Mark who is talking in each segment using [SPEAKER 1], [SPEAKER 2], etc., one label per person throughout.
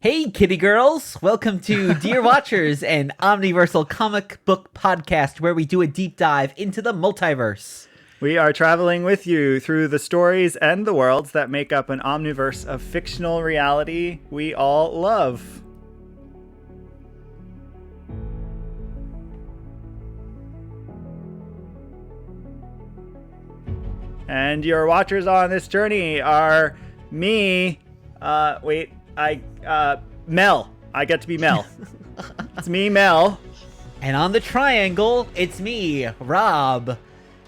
[SPEAKER 1] Hey, kitty girls! Welcome to Dear Watchers, an omniversal comic book podcast where we do a deep dive into the multiverse.
[SPEAKER 2] We are traveling with you through the stories and the worlds that make up an omniverse of fictional reality we all love. And your watchers on this journey are me, Mel. I get to be Mel. It's me, Mel.
[SPEAKER 1] And on the triangle, it's me, Rob.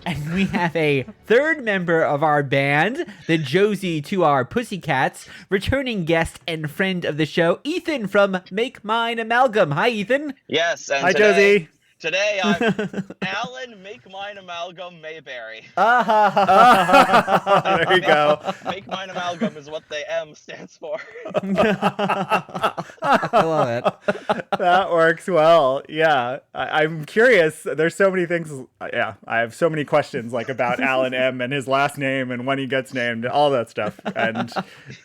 [SPEAKER 1] And we have a third member of our band, the Josie to our Pussycats, returning guest and friend of the show, Ethan from MakeMineAmalgam. Hi, Ethan.
[SPEAKER 3] Yes, and
[SPEAKER 2] Hi, Josie.
[SPEAKER 3] Today I'm Alan MakeMineAmalgam Mayberry.
[SPEAKER 2] There you go.
[SPEAKER 3] MakeMineAmalgam is what the M stands for.
[SPEAKER 1] I love it.
[SPEAKER 2] That works well. Yeah. I'm curious. There's so many things. Yeah. I have so many questions like about Alan M and his last name and when he gets named, all that stuff. And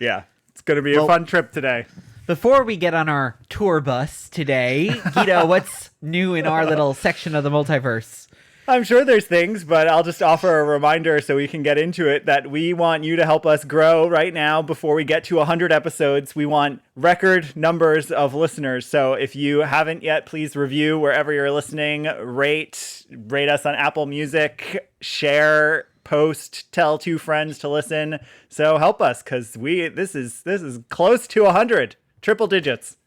[SPEAKER 2] yeah, it's going to be a fun trip today.
[SPEAKER 1] Before we get on our tour bus today, Guido, what's new in our little section of the multiverse?
[SPEAKER 2] I'm sure there's things, but I'll just offer a reminder so we can get into it that we want you to help us grow right now before we get to 100 episodes. We want record numbers of listeners. So if you haven't yet, please review wherever you're listening, rate us on Apple Music, share, post, tell 2 friends to listen. So help us because this is close to 100. Triple digits.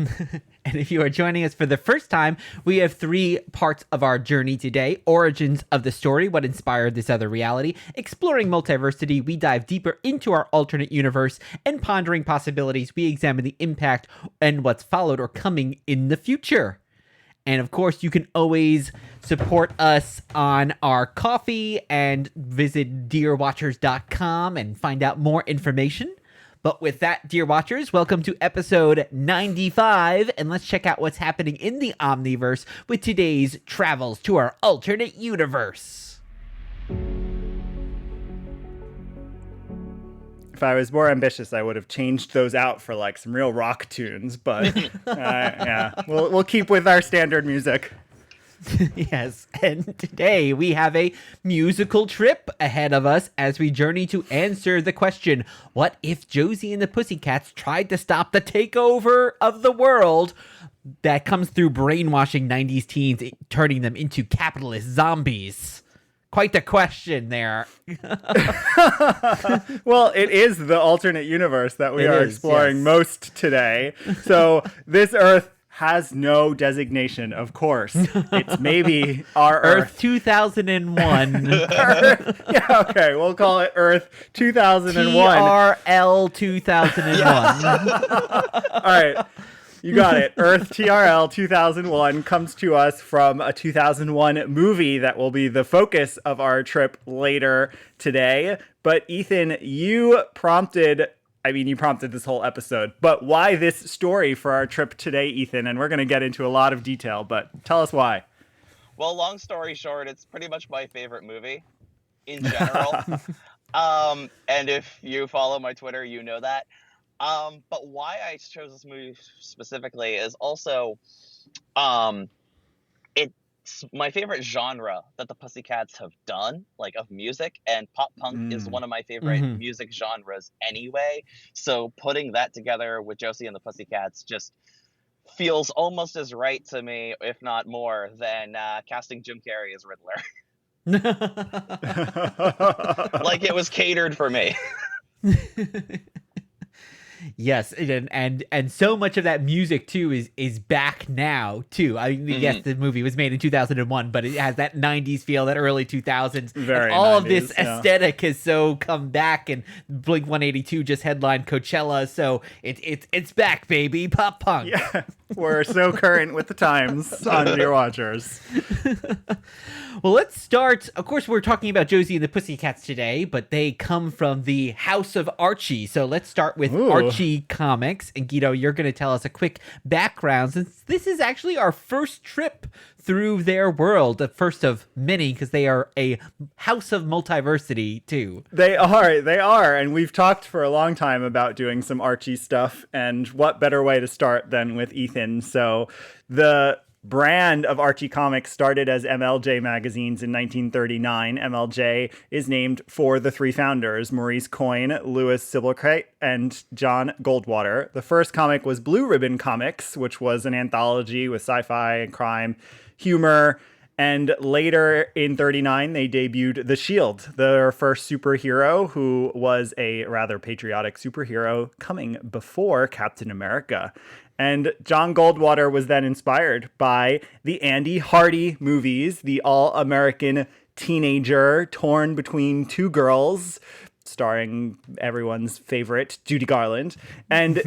[SPEAKER 1] And if you are joining us for the first time, we have 3 parts of our journey today. Origins of the story, what inspired this other reality. Exploring multiversity, we dive deeper into our alternate universe. And pondering possibilities, we examine the impact and what's followed or coming in the future. And of course, you can always support us on our coffee and visit dearwatchers.com and find out more information. But with that, dear watchers, welcome to episode 95, and let's check out what's happening in the Omniverse with today's travels to our alternate universe.
[SPEAKER 2] If I was more ambitious, I would have changed those out for like some real rock tunes, but yeah, we'll keep with our standard music.
[SPEAKER 1] Yes, and today we have a musical trip ahead of us as we journey to answer the question, what if Josie and the Pussycats tried to stop the takeover of the world that comes through brainwashing 90s teens, turning them into capitalist zombies? Quite the question there.
[SPEAKER 2] Well, it is the alternate universe that we are exploring most today. So this Earth has no designation, of course. It's maybe our
[SPEAKER 1] Earth 2001.
[SPEAKER 2] Yeah, okay, we'll call it Earth 2001.
[SPEAKER 1] TRL 2001.
[SPEAKER 2] All right, you got it. Earth TRL 2001 comes to us from a 2001 movie that will be the focus of our trip later today. But Ethan, you prompted this whole episode, but why this story for our trip today, Ethan? And we're going to get into a lot of detail, but tell us why.
[SPEAKER 3] Well, long story short, it's pretty much my favorite movie in general. And if you follow my Twitter, you know that. But why I chose this movie specifically is also, it's my favorite genre that the Pussycats have done, like of music, and pop punk is one of my favorite music genres anyway. So putting that together with Josie and the Pussycats just feels almost as right to me, if not more, than casting Jim Carrey as Riddler. Like it was catered for me.
[SPEAKER 1] Yes, and so much of that music too is back now too. I mean, yes, the movie was made in 2001, but it has that 90s feel, that early 2000s.
[SPEAKER 2] Very
[SPEAKER 1] and all
[SPEAKER 2] 90s,
[SPEAKER 1] of this aesthetic has so come back, and Blink-182 just headlined Coachella, so it's back, baby, pop punk.
[SPEAKER 2] Yeah. We're so current with the times on Dear Watchers.
[SPEAKER 1] Well, let's start. Of course, we're talking about Josie and the Pussycats today, but they come from the House of Archie. So let's start with Archie Comics. And Guido, you're going to tell us a quick background, since this is actually our first trip through their world, the first of many, because they are a house of multiversity too.
[SPEAKER 2] They are. And we've talked for a long time about doing some Archie stuff, and what better way to start than with Ethan. So the brand of Archie Comics started as MLJ magazines in 1939. MLJ is named for the three founders, Maurice Coyne, Louis Sibylcrate, and John Goldwater. The first comic was Blue Ribbon Comics, which was an anthology with sci-fi and crime, humor. And later in 39, they debuted The Shield, their first superhero, who was a rather patriotic superhero coming before Captain America. And John Goldwater was then inspired by the Andy Hardy movies, the all-American teenager torn between two girls, starring everyone's favorite Judy Garland. And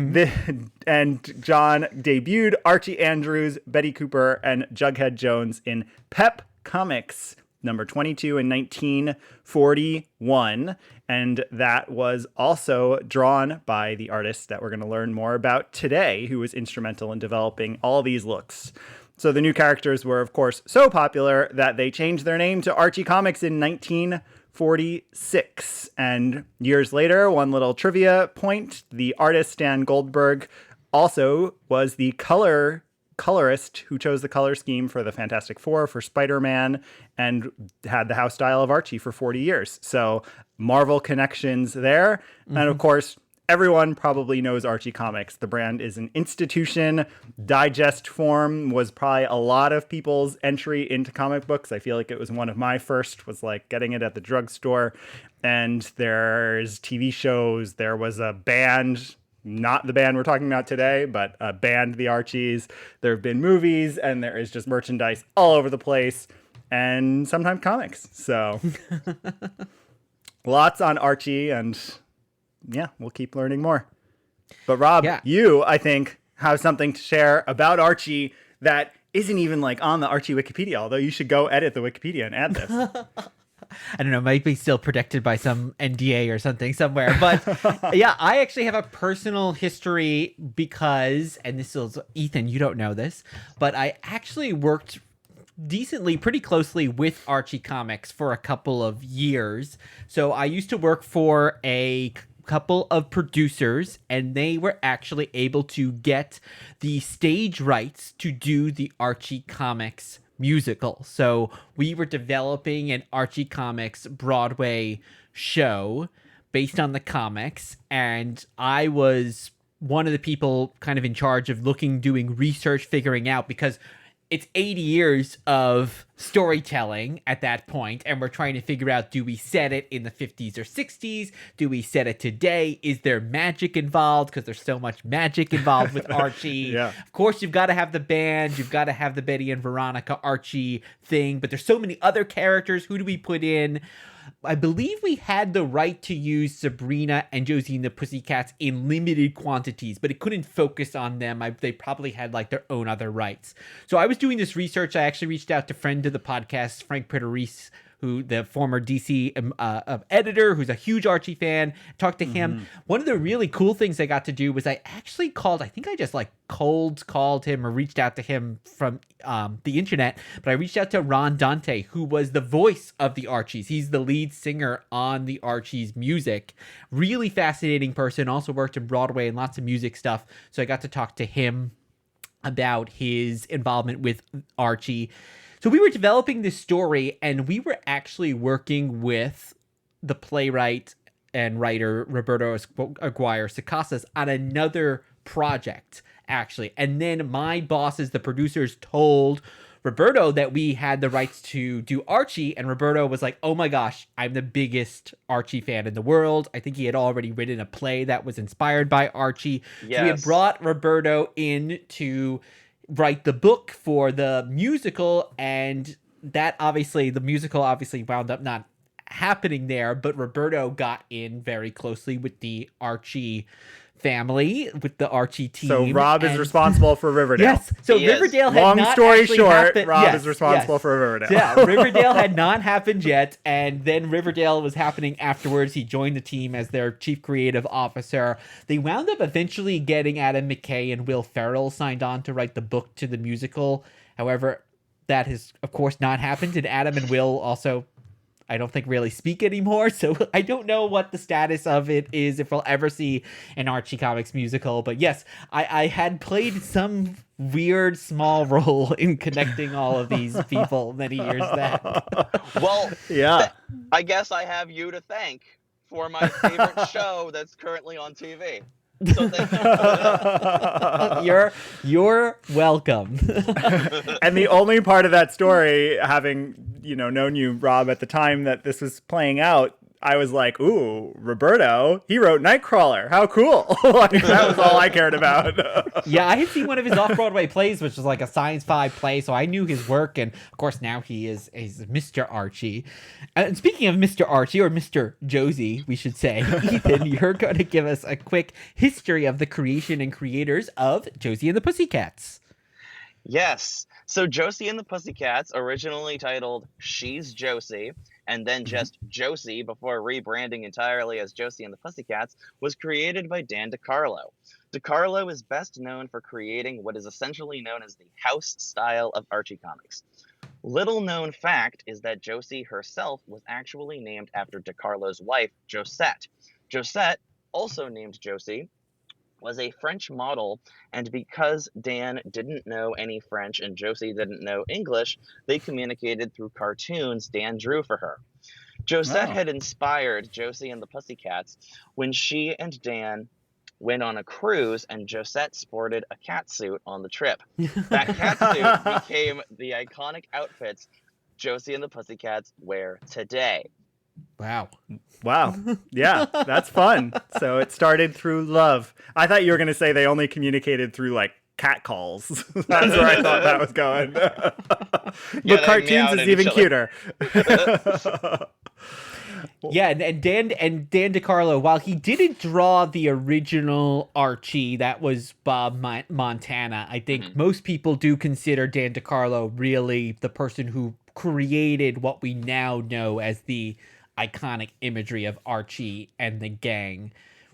[SPEAKER 2] John debuted Archie Andrews, Betty Cooper, and Jughead Jones in Pep Comics number 22 in 1941. And that was also drawn by the artist that we're going to learn more about today, who was instrumental in developing all these looks. So the new characters were, of course, so popular that they changed their name to Archie Comics in 1946. And years later, one little trivia point, the artist Stan Goldberg also was the colorist who chose the color scheme for the Fantastic Four, for Spider-Man, and had the house style of Archie for 40 years. So Marvel connections there. Mm-hmm. And of course, everyone probably knows Archie Comics. The brand is an institution. Digest form was probably a lot of people's entry into comic books. I feel like it was one of my first, was like getting it at the drugstore. And there's TV shows. There was a band, not the band we're talking about today, but a band, the Archies. There have been movies, and there is just merchandise all over the place, and sometimes comics. So lots on Archie, and yeah, we'll keep learning more. But Rob, you, I think, have something to share about Archie that isn't even like on the Archie Wikipedia, although you should go edit the Wikipedia and add this.
[SPEAKER 1] I don't know, might be still protected by some NDA or something somewhere. But yeah, I actually have a personal history because, and this is, Ethan, you don't know this, but I actually worked pretty closely with Archie Comics for a couple of years. So I used to work for a couple of producers, and they were actually able to get the stage rights to do the Archie Comics musical. So we were developing an Archie Comics Broadway show based on the comics, and I was one of the people kind of in charge of doing research, figuring out, because it's 80 years of storytelling at that point, and we're trying to figure out, do we set it in the 50s or 60s? Do we set it today? Is there magic involved? Because there's so much magic involved with Archie.
[SPEAKER 2] Yeah.
[SPEAKER 1] Of course, you've got to have the band. You've got to have the Betty and Veronica Archie thing, but there's so many other characters. Who do we put in? I believe we had the right to use Sabrina and Josie and the Pussycats in limited quantities, but it couldn't focus on them. They probably had like their own other rights. So I was doing this research. I actually reached out to friend of the podcast, Frank Pretorice, who the former DC editor, who's a huge Archie fan, talked to him. One of the really cool things I got to do was I actually called, I think I just like cold called him or reached out to him from the internet, but I reached out to Ron Dante, who was the voice of the Archies. He's the lead singer on the Archies music. Really fascinating person, also worked in Broadway and lots of music stuff. So I got to talk to him about his involvement with Archie. So we were developing this story, and we were actually working with the playwright and writer Roberto Aguirre-Sacasa on another project, actually. And then my bosses, the producers, told Roberto that we had the rights to do Archie, and Roberto was like, oh my gosh, I'm the biggest Archie fan in the world. I think he had already written a play that was inspired by Archie. Yes. So we had brought Roberto in to write the book for the musical, and that obviously, the musical obviously wound up not happening there, but Roberto got in very closely with the Archie family with the Archie team.
[SPEAKER 2] So Rob is
[SPEAKER 1] and-
[SPEAKER 2] responsible for Riverdale.
[SPEAKER 1] Yes. So
[SPEAKER 3] He is.
[SPEAKER 1] Riverdale had
[SPEAKER 2] Long
[SPEAKER 1] not
[SPEAKER 2] story
[SPEAKER 1] actually
[SPEAKER 2] short,
[SPEAKER 1] happened.
[SPEAKER 2] Rob
[SPEAKER 1] Yes,
[SPEAKER 2] is responsible
[SPEAKER 1] yes.
[SPEAKER 2] for Riverdale.
[SPEAKER 1] Yeah, Riverdale had not happened yet, and then Riverdale was happening afterwards. He joined the team as their chief creative officer. They wound up eventually getting Adam McKay and Will Ferrell signed on to write the book to the musical. However, that has, of course, not happened, and Adam and Will also, I don't think, really speak anymore, so I don't know what the status of it is, if we'll ever see an Archie Comics musical. But yes, I had played some weird small role in connecting all of these people many years back.
[SPEAKER 3] Well,
[SPEAKER 2] Yeah.
[SPEAKER 3] I guess I have you to thank for my favorite show that's currently on TV. So thank you for that.
[SPEAKER 1] You're welcome.
[SPEAKER 2] And the only part of that story, having, known you, Rob, at the time that this was playing out, I was like, ooh, Roberto, he wrote Nightcrawler. How cool. Like, that was all I cared about.
[SPEAKER 1] Yeah, I had seen one of his off-Broadway plays, which was like a science fi play, so I knew his work, and of course now he's Mr. Archie. And speaking of Mr. Archie, or Mr. Josie, we should say, Ethan, you're going to give us a quick history of the creation and creators of Josie and the Pussycats.
[SPEAKER 3] Yes. So Josie and the Pussycats, originally titled She's Josie, and then just Josie before rebranding entirely as Josie and the Pussycats, was created by Dan DiCarlo. DiCarlo is best known for creating what is essentially known as the house style of Archie Comics. Little known fact is that Josie herself was actually named after DiCarlo's wife, Josette. Josette, also named Josie, was a French model, and because Dan didn't know any French and Josie didn't know English, they communicated through cartoons Dan drew for her. Josette had inspired Josie and the Pussycats when she and Dan went on a cruise, and Josette sported a catsuit on the trip. That catsuit became the iconic outfits Josie and the Pussycats wear today.
[SPEAKER 1] Wow.
[SPEAKER 2] Wow. Yeah, that's fun. So it started through love. I thought you were going to say they only communicated through like cat calls. That's where I thought that was going. But cartoons is even cuter.
[SPEAKER 1] Yeah, and Dan DiCarlo, while he didn't draw the original Archie, that was Bob Montana, I think most people do consider Dan DiCarlo really the person who created what we now know as the iconic imagery of Archie and the gang,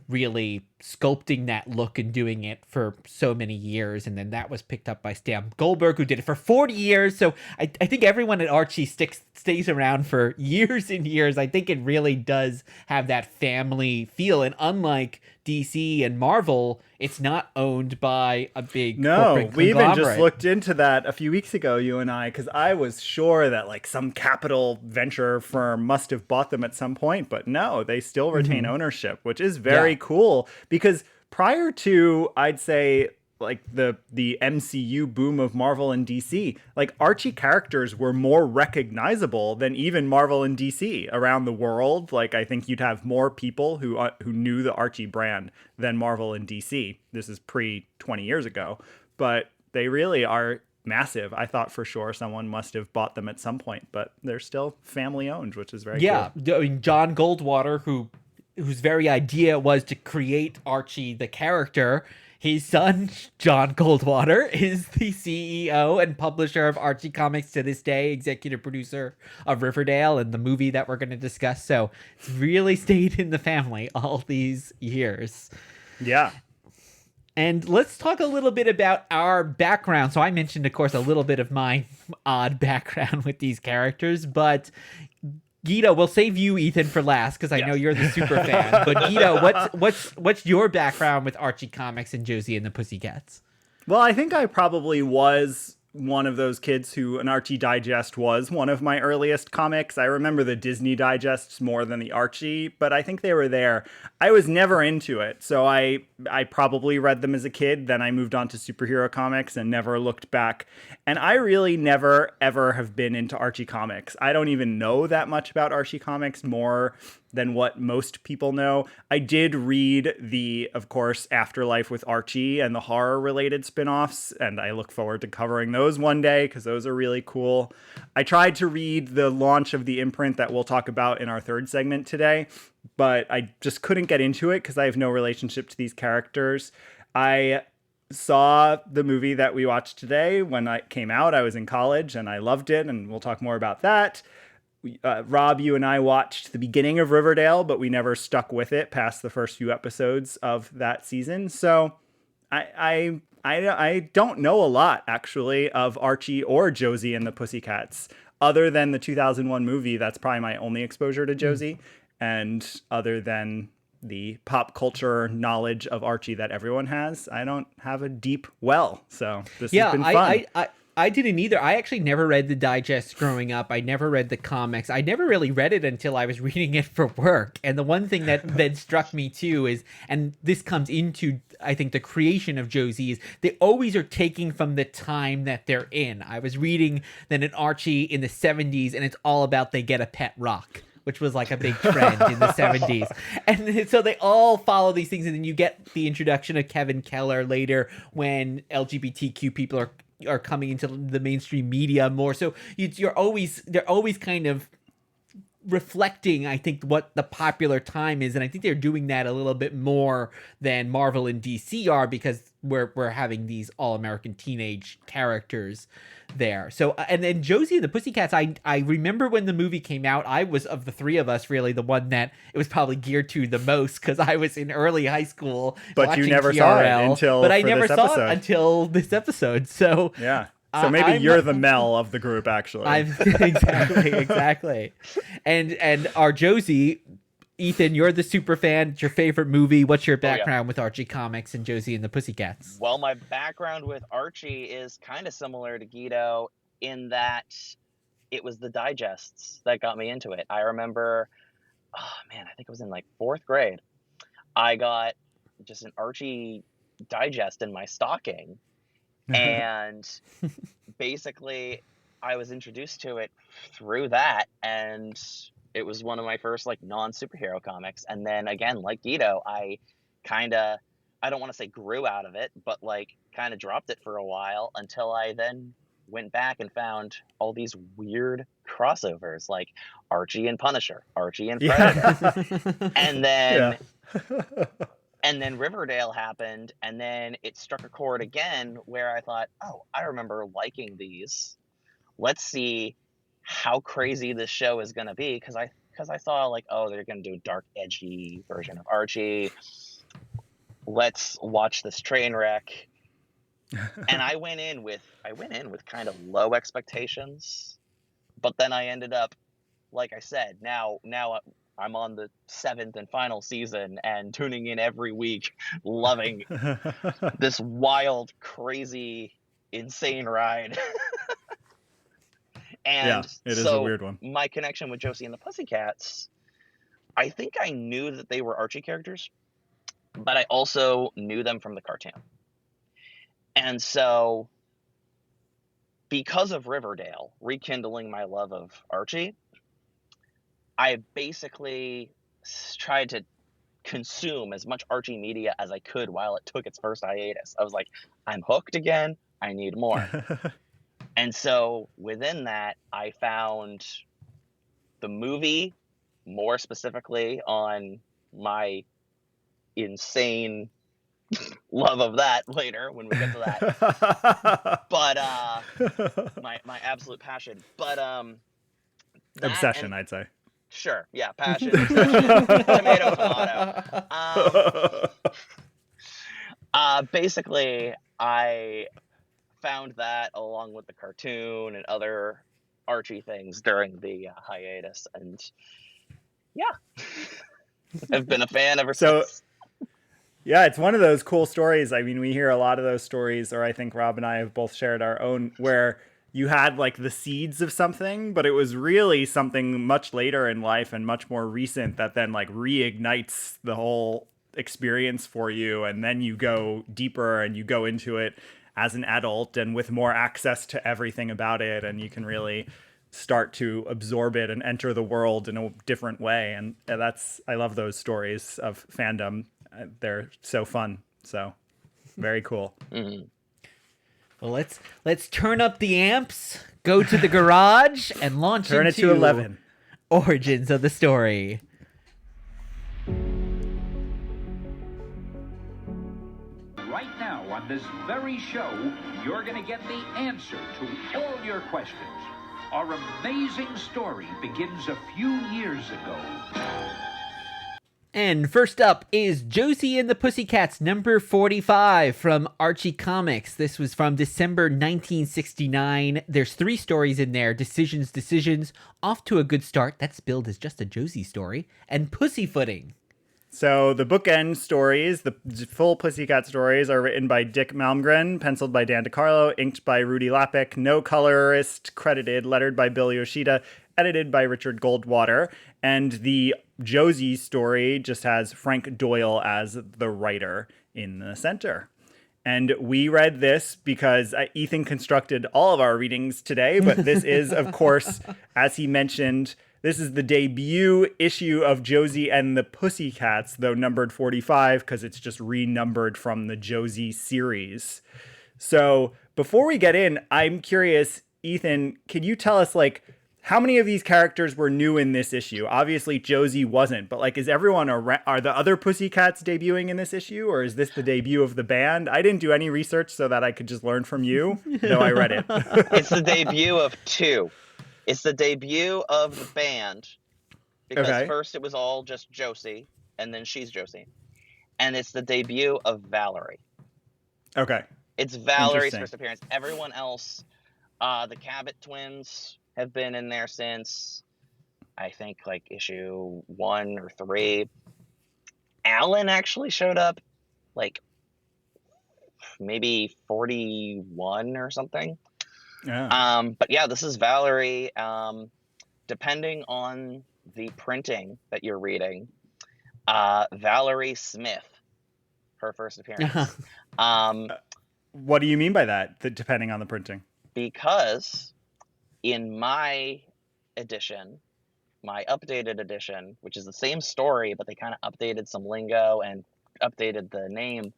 [SPEAKER 1] really sculpting that look and doing it for so many years. And then that was picked up by Stan Goldberg, who did it for 40 years. So I think everyone at Archie stays around for years and years. I think it really does have that family feel. And unlike DC and Marvel, it's not owned by a big corporate
[SPEAKER 2] we even just
[SPEAKER 1] conglomerate.
[SPEAKER 2] looked into that a few weeks ago, you and I, because I was sure that like some capital venture firm must have bought them at some point, but no, they still retain ownership, which is very cool, because prior to, I'd say, like the MCU boom of Marvel and DC, like Archie characters were more recognizable than even Marvel and DC around the world. Like I think you'd have more people who knew the Archie brand than Marvel and DC. This is pre 20 years ago, but they really are massive. I thought for sure someone must have bought them at some point, but they're still family owned, which is very cool.
[SPEAKER 1] I mean, John Goldwater, whose very idea was to create Archie the character. His son, John Goldwater, is the CEO and publisher of Archie Comics to this day, executive producer of Riverdale and the movie that we're going to discuss. So it's really stayed in the family all these years.
[SPEAKER 2] Yeah.
[SPEAKER 1] And let's talk a little bit about our background. So I mentioned, of course, a little bit of my odd background with these characters, but Guido, we'll save you, Ethan, for last because I know you're the super fan. But Guido, what's your background with Archie Comics and Josie and the Pussycats?
[SPEAKER 2] Well, I think I probably was one of those kids who an Archie Digest was one of my earliest comics. I remember the Disney Digests more than the Archie, but I think they were there. I was never into it, so I probably read them as a kid. Then I moved on to superhero comics and never looked back. And I really never, ever have been into Archie Comics. I don't even know that much about Archie Comics, more than what most people know. I did read the, of course, Afterlife with Archie and the horror-related spin-offs, and I look forward to covering those one day because those are really cool. I tried to read the launch of the imprint that we'll talk about in our third segment today, but I just couldn't get into it because I have no relationship to these characters. I saw the movie that we watched today when it came out. I was in college and I loved it, and we'll talk more about that. Rob, you and I watched the beginning of Riverdale, but we never stuck with it past the first few episodes of that season. So I don't know a lot, actually, of Archie or Josie and the Pussycats, other than the 2001 movie. That's probably my only exposure to Josie, and other than the pop culture knowledge of Archie that everyone has, I don't have a deep well. So this has been fun.
[SPEAKER 1] I didn't either. I actually never read the digest growing up. I never read the comics. I never really read it until I was reading it for work. And the one thing that struck me too is, and this comes into, I think, the creation of Josie, is they always are taking from the time that they're in. I was reading then an Archie in the 70s, and it's all about they get a pet rock, which was like a big trend in the 70s. And so they all follow these things. And then you get the introduction of Kevin Keller later when LGBTQ people are coming into the mainstream media more. So they're always kind of reflecting, I think, what the popular time is. And I think they're doing that a little bit more than Marvel and DC are, because we're having these all-American teenage characters there. So, and then Josie and the Pussycats, I remember when the movie came out, I was, of the three of us, really the one that it was probably geared to the most, because I was in early high school.
[SPEAKER 2] But you never saw it until
[SPEAKER 1] this episode. So
[SPEAKER 2] yeah. So maybe you're the Mel of the group, actually.
[SPEAKER 1] Exactly. And our Josie, Ethan, you're the super fan. It's your favorite movie. What's your background with Archie Comics and Josie and the Pussycats?
[SPEAKER 3] Well, my background with Archie is kind of similar to Guido in that it was the digests that got me into it. I remember, I think it was in like 4th grade. I got just an Archie digest in my stocking. And basically I was introduced to it through that, and it was one of my first like non-superhero comics. And then again, like Guido, I don't want to say grew out of it, but like kind of dropped it for a while until I then went back and found all these weird crossovers like Archie and Punisher, Archie and Predator. And then and then Riverdale happened, and then it struck a chord again where I thought, oh, I remember liking these. Let's see how crazy this show is going to be, because I saw like, oh, they're going to do a dark, edgy version of Archie. Let's watch this train wreck. And I went in with kind of low expectations, but then I ended up, like I said, now I'm on the 7th and final season and tuning in every week, loving this wild, crazy, insane ride. And
[SPEAKER 2] it is a weird one.
[SPEAKER 3] My connection with Josie and the Pussycats, I think I knew that they were Archie characters, but I also knew them from the cartoon. And so, because of Riverdale rekindling my love of Archie, I basically tried to consume as much Archie media as I could while it took its first hiatus. I was like, I'm hooked again. I need more. And so within that, I found the movie, more specifically on my insane love of that later when we get to that. But my absolute passion. But
[SPEAKER 2] obsession, I'd say.
[SPEAKER 3] Sure, yeah, passion, obsession, tomato. Basically, I found that along with the cartoon and other Archie things during the hiatus, and I've been a fan ever since.
[SPEAKER 2] Yeah, it's one of those cool stories. I mean, we hear a lot of those stories, or I think Rob and I have both shared our own, where you had like the seeds of something, but it was really something much later in life and much more recent that then like reignites the whole experience for you. And then you go deeper and you go into it as an adult and with more access to everything about it. And you can really start to absorb it and enter the world in a different way. And I love those stories of fandom. They're so fun. So very cool.
[SPEAKER 3] Mm-hmm.
[SPEAKER 1] Well, let's turn up the amps, go to the garage, and launch
[SPEAKER 2] Turn
[SPEAKER 1] into
[SPEAKER 2] it to 11.
[SPEAKER 1] Origins of the story.
[SPEAKER 4] Right now on this very show, you're going to get the answer to all your questions. Our amazing story begins a few years ago.
[SPEAKER 1] And first up is Josie and the Pussycats number 45 from Archie Comics. This was from December 1969. There's 3 stories in there. Decisions, Off to a Good Start, that's billed as just a Josie story, and Pussyfooting.
[SPEAKER 2] So the bookend stories, the full Pussycat stories, are written by Dick Malmgren, penciled by Dan DiCarlo, inked by Rudy Lapek, no colorist credited, lettered by Bill Yoshida, edited by Richard Goldwater. And the Josie story just has Frank Doyle as the writer in the center. And we read this because Ethan constructed all of our readings today, but this is, of course, as he mentioned, this is the debut issue of Josie and the Pussycats, though numbered 45, because it's just renumbered from the Josie series. So before we get in, I'm curious, Ethan, can you tell us, like, how many of these characters were new in this issue? Obviously, Josie wasn't, but, like, is everyone are the other Pussycats debuting in this issue, or is this the debut of the band? I didn't do any research so that I could just learn from you, though I read it.
[SPEAKER 3] It's the debut of 2. It's the debut of the band, because first it was all just Josie, and then she's Josie. And it's the debut of Valerie.
[SPEAKER 2] Okay.
[SPEAKER 3] It's Valerie's first appearance. Everyone else, the Cabot twins have been in there since, I think, like, issue 1 or 3. Alan actually showed up, like, maybe 41 or something.
[SPEAKER 2] Yeah.
[SPEAKER 3] But yeah, this is Valerie. Depending on the printing that you're reading, Valerie Smith, her first appearance.
[SPEAKER 2] What do you mean by that, depending on the printing?
[SPEAKER 3] Because in my edition, my updated edition, which is the same story, but they kind of updated some lingo and updated the name,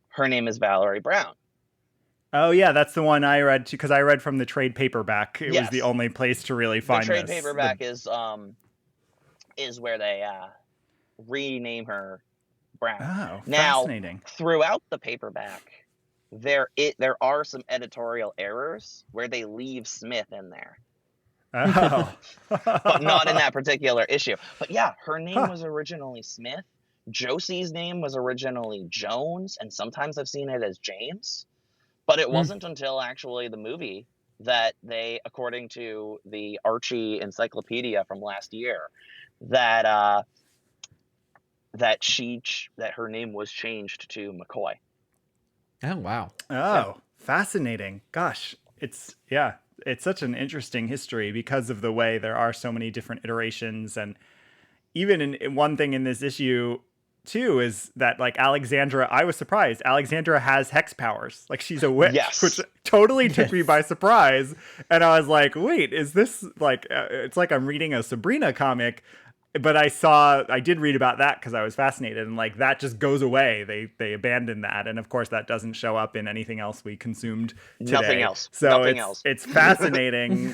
[SPEAKER 3] her name is Valerie Brown.
[SPEAKER 2] Oh, yeah, that's the one I read, because I read from the trade paperback. It
[SPEAKER 3] Yes.
[SPEAKER 2] was the only place to really find
[SPEAKER 3] the trade
[SPEAKER 2] this.
[SPEAKER 3] paperback is where they rename her Brown.
[SPEAKER 2] Oh,
[SPEAKER 3] now,
[SPEAKER 2] fascinating.
[SPEAKER 3] Throughout the paperback, there are some editorial errors where they leave Smith in there.
[SPEAKER 2] Oh.
[SPEAKER 3] But not in that particular issue. But yeah, her name was originally Smith. Josie's name was originally Jones, and sometimes I've seen it as James. But it wasn't until actually the movie that they, according to the Archie encyclopedia from last year, that her name was changed to McCoy.
[SPEAKER 1] Oh, wow.
[SPEAKER 2] Oh, fascinating. Gosh, it's such an interesting history because of the way there are so many different iterations. And even in one thing in this issue too is that, like, Alexandra, I was surprised. Alexandra has hex powers. Like, she's a witch,
[SPEAKER 3] Yes.
[SPEAKER 2] which totally took me by surprise. And I was like, wait, is this like, it's like I'm reading a Sabrina comic. But I did read about that because I was fascinated, and, like, that just goes away. They abandoned that, and of course that doesn't show up in anything else we consumed today.
[SPEAKER 3] Nothing else.
[SPEAKER 2] So
[SPEAKER 3] Nothing else.
[SPEAKER 2] It's fascinating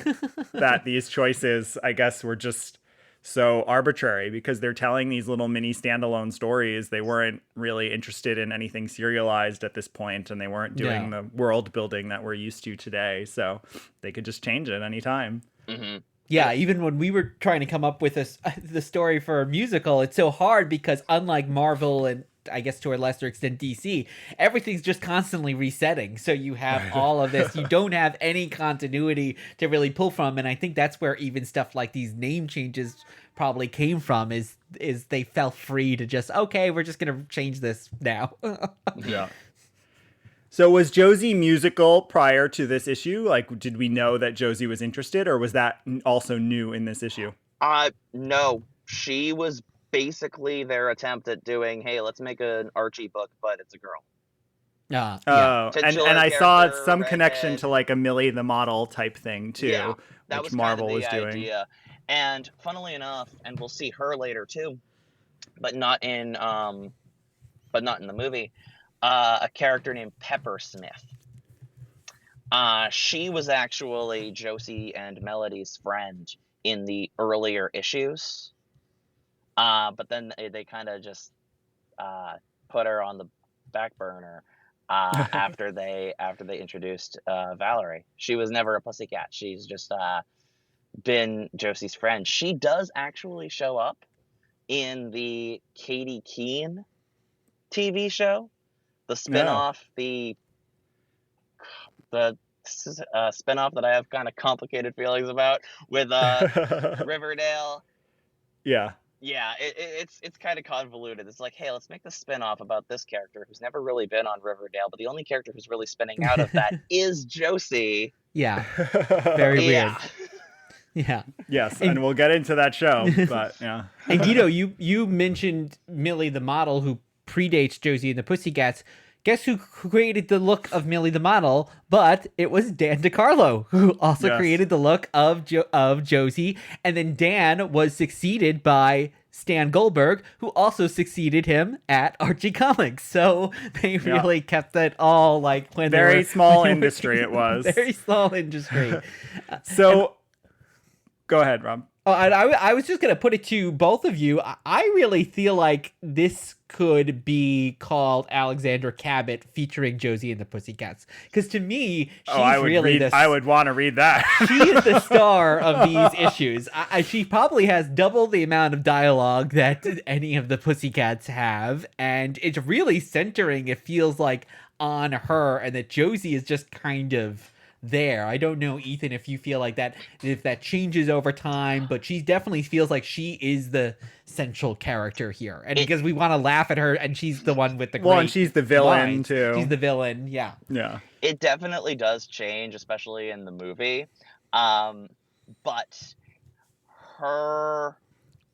[SPEAKER 2] that these choices, I guess, were just so arbitrary, because they're telling these little mini standalone stories. They weren't really interested in anything serialized at this point, and they weren't doing the world building that we're used to today. So they could just change it anytime.
[SPEAKER 3] Mm-hmm.
[SPEAKER 1] Yeah, even when we were trying to come up with the story for a musical, it's so hard because, unlike Marvel and, I guess, to a lesser extent, DC, everything's just constantly resetting. So you have all of this. You don't have any continuity to really pull from. And I think that's where even stuff like these name changes probably came from, is they felt free to just, okay, we're just going to change this now.
[SPEAKER 2] Yeah. So was Josie musical prior to this issue? Like, did we know that Josie was interested, or was that also new in this issue?
[SPEAKER 3] No. She was basically their attempt at doing, hey, let's make an Archie book, but it's a girl.
[SPEAKER 1] Yeah.
[SPEAKER 2] Oh, and
[SPEAKER 3] Titular
[SPEAKER 2] I saw
[SPEAKER 3] character,
[SPEAKER 2] some connection
[SPEAKER 3] redhead.
[SPEAKER 2] to like a Millie the Model type thing too,
[SPEAKER 3] Yeah, that
[SPEAKER 2] which
[SPEAKER 3] was kind
[SPEAKER 2] Marvel
[SPEAKER 3] of
[SPEAKER 2] was
[SPEAKER 3] the
[SPEAKER 2] doing.
[SPEAKER 3] idea. And funnily enough, and we'll see her later too, but not in the movie. A character named Pepper Smith. She was actually Josie and Melody's friend in the earlier issues. But then they kind of just put her on the back burner after they introduced Valerie. She was never a pussycat. She's just been Josie's friend. She does actually show up in the Katie Keene TV show, the spinoff, the spinoff that I have kind of complicated feelings about with Riverdale.
[SPEAKER 2] Yeah.
[SPEAKER 3] Yeah, it's kind of convoluted. It's like, hey, let's make the spinoff about this character who's never really been on Riverdale, but the only character who's really spinning out of that is Josie.
[SPEAKER 1] Yeah. Very weird. Yeah.
[SPEAKER 2] Yes, and we'll get into that show, but yeah.
[SPEAKER 1] And Guido, you mentioned Millie the Model, who predates Josie and the Pussycats. Guess who created the look of Millie the Model? But it was Dan DiCarlo, who also created the look of Josie. And then Dan was succeeded by Stan Goldberg, who also succeeded him at Archie Comics. So they really kept that all like when
[SPEAKER 2] very small industry it was.
[SPEAKER 1] Very small industry.
[SPEAKER 2] So go ahead, Rob.
[SPEAKER 1] Oh, I was just going to put it to both of you. I really feel like this could be called Alexandra Cabot featuring Josie and the Pussycats. Because to me, she's
[SPEAKER 2] I would want to read that.
[SPEAKER 1] She is the star of these issues. She probably has double the amount of dialogue that any of the Pussycats have. And it's really centering, it feels like, on her. And that Josie is just kind of there. I don't know, Ethan, if you feel like that, if that changes over time, but she definitely feels like she is the central character here. And because we want to laugh at her, and she's the one with the great
[SPEAKER 2] and she's the villain
[SPEAKER 1] lines.
[SPEAKER 2] too.
[SPEAKER 1] She's the villain, yeah.
[SPEAKER 2] Yeah.
[SPEAKER 3] It definitely does change, especially in the movie. But her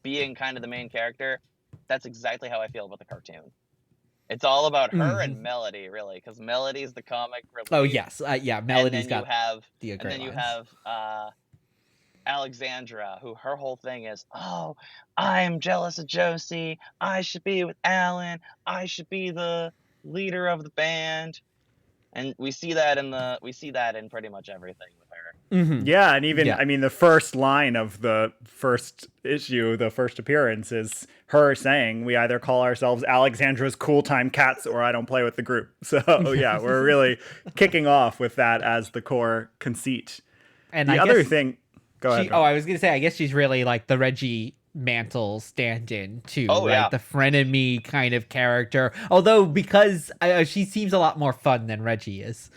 [SPEAKER 3] being kind of the main character, that's exactly how I feel about the cartoon. It's all about her and Melody, really, because Melody's the comic relief.
[SPEAKER 1] Oh yes, Melody's got
[SPEAKER 3] the great lines. You have Alexandra, who her whole thing is, oh, I'm jealous of Josie. I should be with Alan. I should be the leader of the band. And we see that in pretty much everything with her.
[SPEAKER 2] Yeah, and even I mean, the first line of the first issue, the first appearance, is her saying, "We either call ourselves Alexandra's Cool Time Cats, or I don't play with the group." So yeah, we're really kicking off with that as the core conceit.
[SPEAKER 1] And
[SPEAKER 2] the other thing, go ahead.
[SPEAKER 1] I was gonna say, I guess she's really like the Reggie Mantle stand-in too, right? The frenemy kind of character. Although because she seems a lot more fun than Reggie is.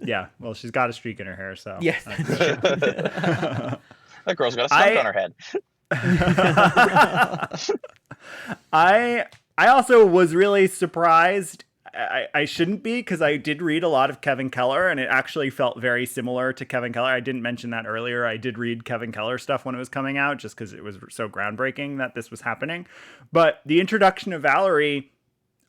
[SPEAKER 2] Yeah, well, she's got a streak in her hair, so
[SPEAKER 1] yes,
[SPEAKER 3] that girl's got a skunk on her head.
[SPEAKER 2] I also was really surprised. I shouldn't be, because I did read a lot of Kevin Keller, and it actually felt very similar to Kevin Keller. I didn't mention that earlier. I did read Kevin Keller stuff when it was coming out, just because it was so groundbreaking that this was happening. But the introduction of Valerie,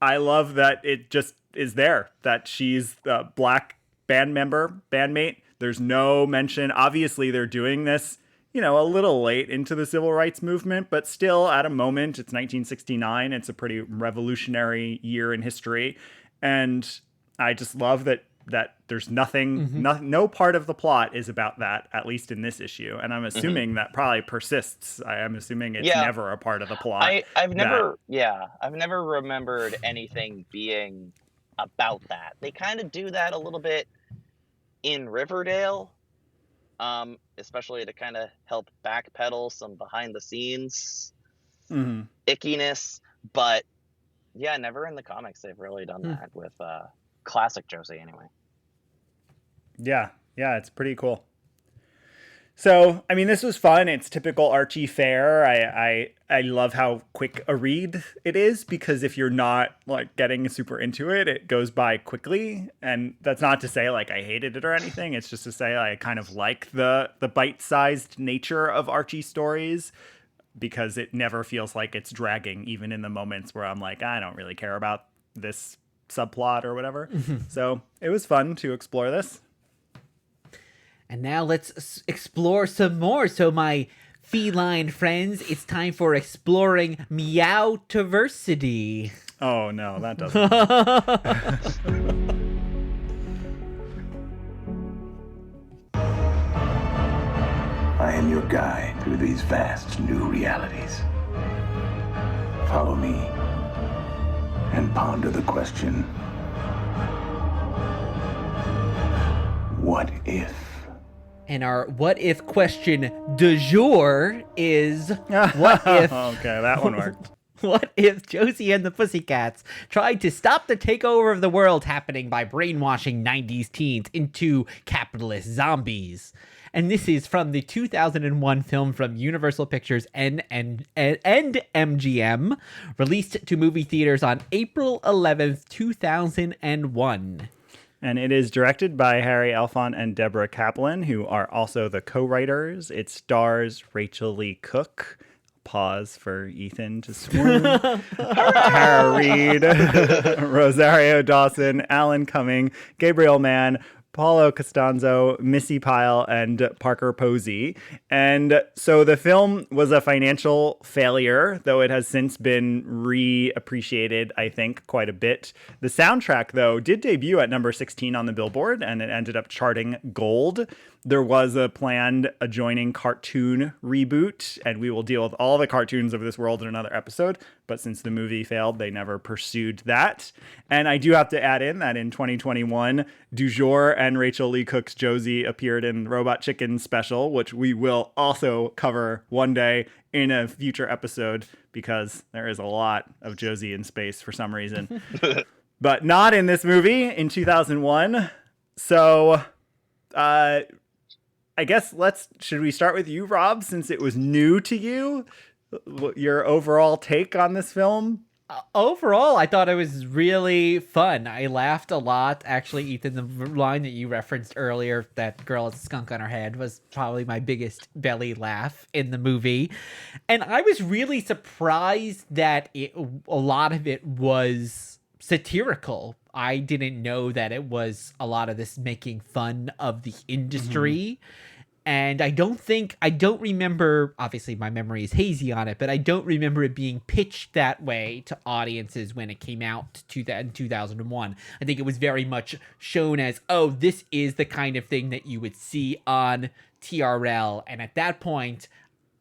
[SPEAKER 2] I love that it just is there, that she's the black bandmate. There's no mention. Obviously, they're doing this, a little late into the civil rights movement, but still at a moment. It's 1969. It's a pretty revolutionary year in history. And I just love that there's nothing, no part of the plot is about that, at least in this issue. And I'm assuming that probably persists. I'm assuming it's never a part of the plot.
[SPEAKER 3] I've never remembered anything being about that. They kind of do that a little bit in Riverdale, especially to kind of help backpedal some behind the scenes ickiness. But yeah, never in the comics they've really done that with classic Josie anyway. Yeah,
[SPEAKER 2] it's pretty cool. So, I mean, this was fun. It's typical Archie fare. I love how quick a read it is, because if you're not like getting super into it, it goes by quickly. And that's not to say like I hated it or anything. It's just to say I kind of like the bite-sized nature of Archie stories, because it never feels like it's dragging, even in the moments where I'm like, I don't really care about this subplot or whatever. So it was fun to explore this.
[SPEAKER 1] And now let's explore some more. So my feline friends, it's time for exploring Meowtiversity.
[SPEAKER 2] Oh no, that doesn't.
[SPEAKER 5] I am your guide through these vast new realities. Follow me and ponder the question, what if?
[SPEAKER 1] And our what if question du jour is, what if...
[SPEAKER 2] Okay, that one worked.
[SPEAKER 1] What if Josie and the Pussycats tried to stop the takeover of the world happening by brainwashing 90s teens into capitalist zombies? And this is from the 2001 film from Universal Pictures and MGM, released to movie theaters on April 11th, 2001.
[SPEAKER 2] And it is directed by Harry Elfont and Deborah Kaplan, who are also the co-writers. It stars Rachel Leigh Cook. Pause for Ethan to swoon. Tara Reid, Rosario Dawson, Alan Cumming, Gabriel Mann, Paulo Costanzo, Missi, Pyle, and Parker Posey. And so the film was a financial failure, though it has since been reappreciated, I think, quite a bit. The soundtrack, though, did debut at number 16 on the Billboard, and it ended up charting gold. There was a planned adjoining cartoon reboot, and we will deal with all the cartoons of this world in another episode. But since the movie failed, they never pursued that. And I do have to add in that in 2021, Du jour and Rachel Leigh Cook's Josie appeared in Robot Chicken special, which we will also cover one day in a future episode, because there is a lot of Josie in space for some reason. But not in this movie in 2001. So, I guess should we start with you, Rob, since it was new to you? Your overall take on this film?
[SPEAKER 1] Overall, I thought it was really fun. I laughed a lot. Actually, Ethan, the line that you referenced earlier, that girl has a skunk on her head, was probably my biggest belly laugh in the movie. And I was really surprised that a lot of it was satirical. I didn't know that it was a lot of this making fun of the industry. And I don't remember, obviously my memory is hazy on it, but I don't remember it being pitched that way to audiences when it came out in 2001. I think it was very much shown as, oh, this is the kind of thing that you would see on TRL. And at that point,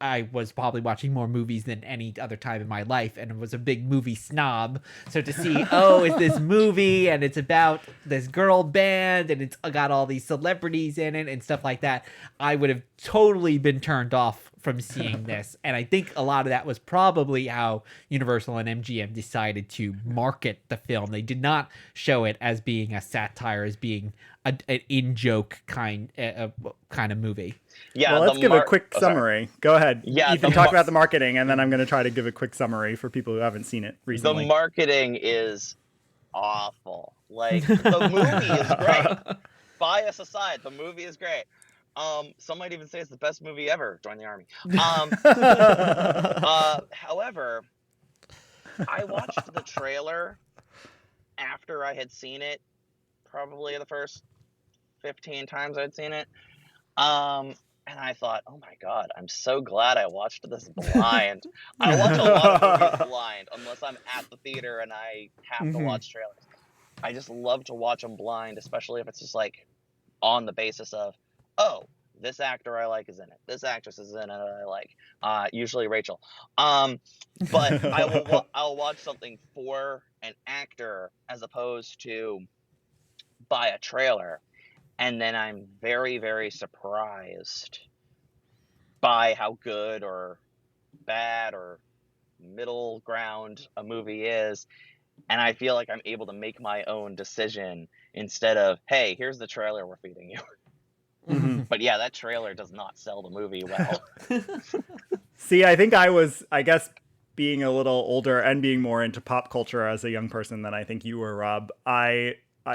[SPEAKER 1] I was probably watching more movies than any other time in my life, and was a big movie snob. So to see, oh, it's this movie, and it's about this girl band, and it's got all these celebrities in it and stuff like that, I would have totally been turned off from seeing this. And I think a lot of that was probably how Universal and MGM decided to market the film. They did not show it as being a satire, as being an in-joke kind of movie.
[SPEAKER 3] Yeah,
[SPEAKER 2] well, let's give a quick summary. Go ahead.
[SPEAKER 3] Yeah,
[SPEAKER 2] Ethan, talk about the marketing, and then I'm going to try to give a quick summary for people who haven't seen it recently.
[SPEAKER 3] The marketing is awful. Like, the movie is great. Bias aside, the movie is great. Some might even say it's the best movie ever. Join the army. However, I watched the trailer after I had seen it, probably the first 15 times I'd seen it. And I thought, oh my God, I'm so glad I watched this blind. I watch a lot of movies blind, unless I'm at the theater and I have to watch trailers. I just love to watch them blind, especially if it's just like on the basis of, oh, this actor I like is in it. This actress is in it I like. Usually Rachel. But I'll watch something for an actor as opposed to by a trailer. And then I'm very, very surprised by how good or bad or middle ground a movie is. And I feel like I'm able to make my own decision instead of, hey, here's the trailer we're feeding you. But yeah, that trailer does not sell the movie well.
[SPEAKER 2] See, I think I guess, being a little older and being more into pop culture as a young person than I think you were, Rob,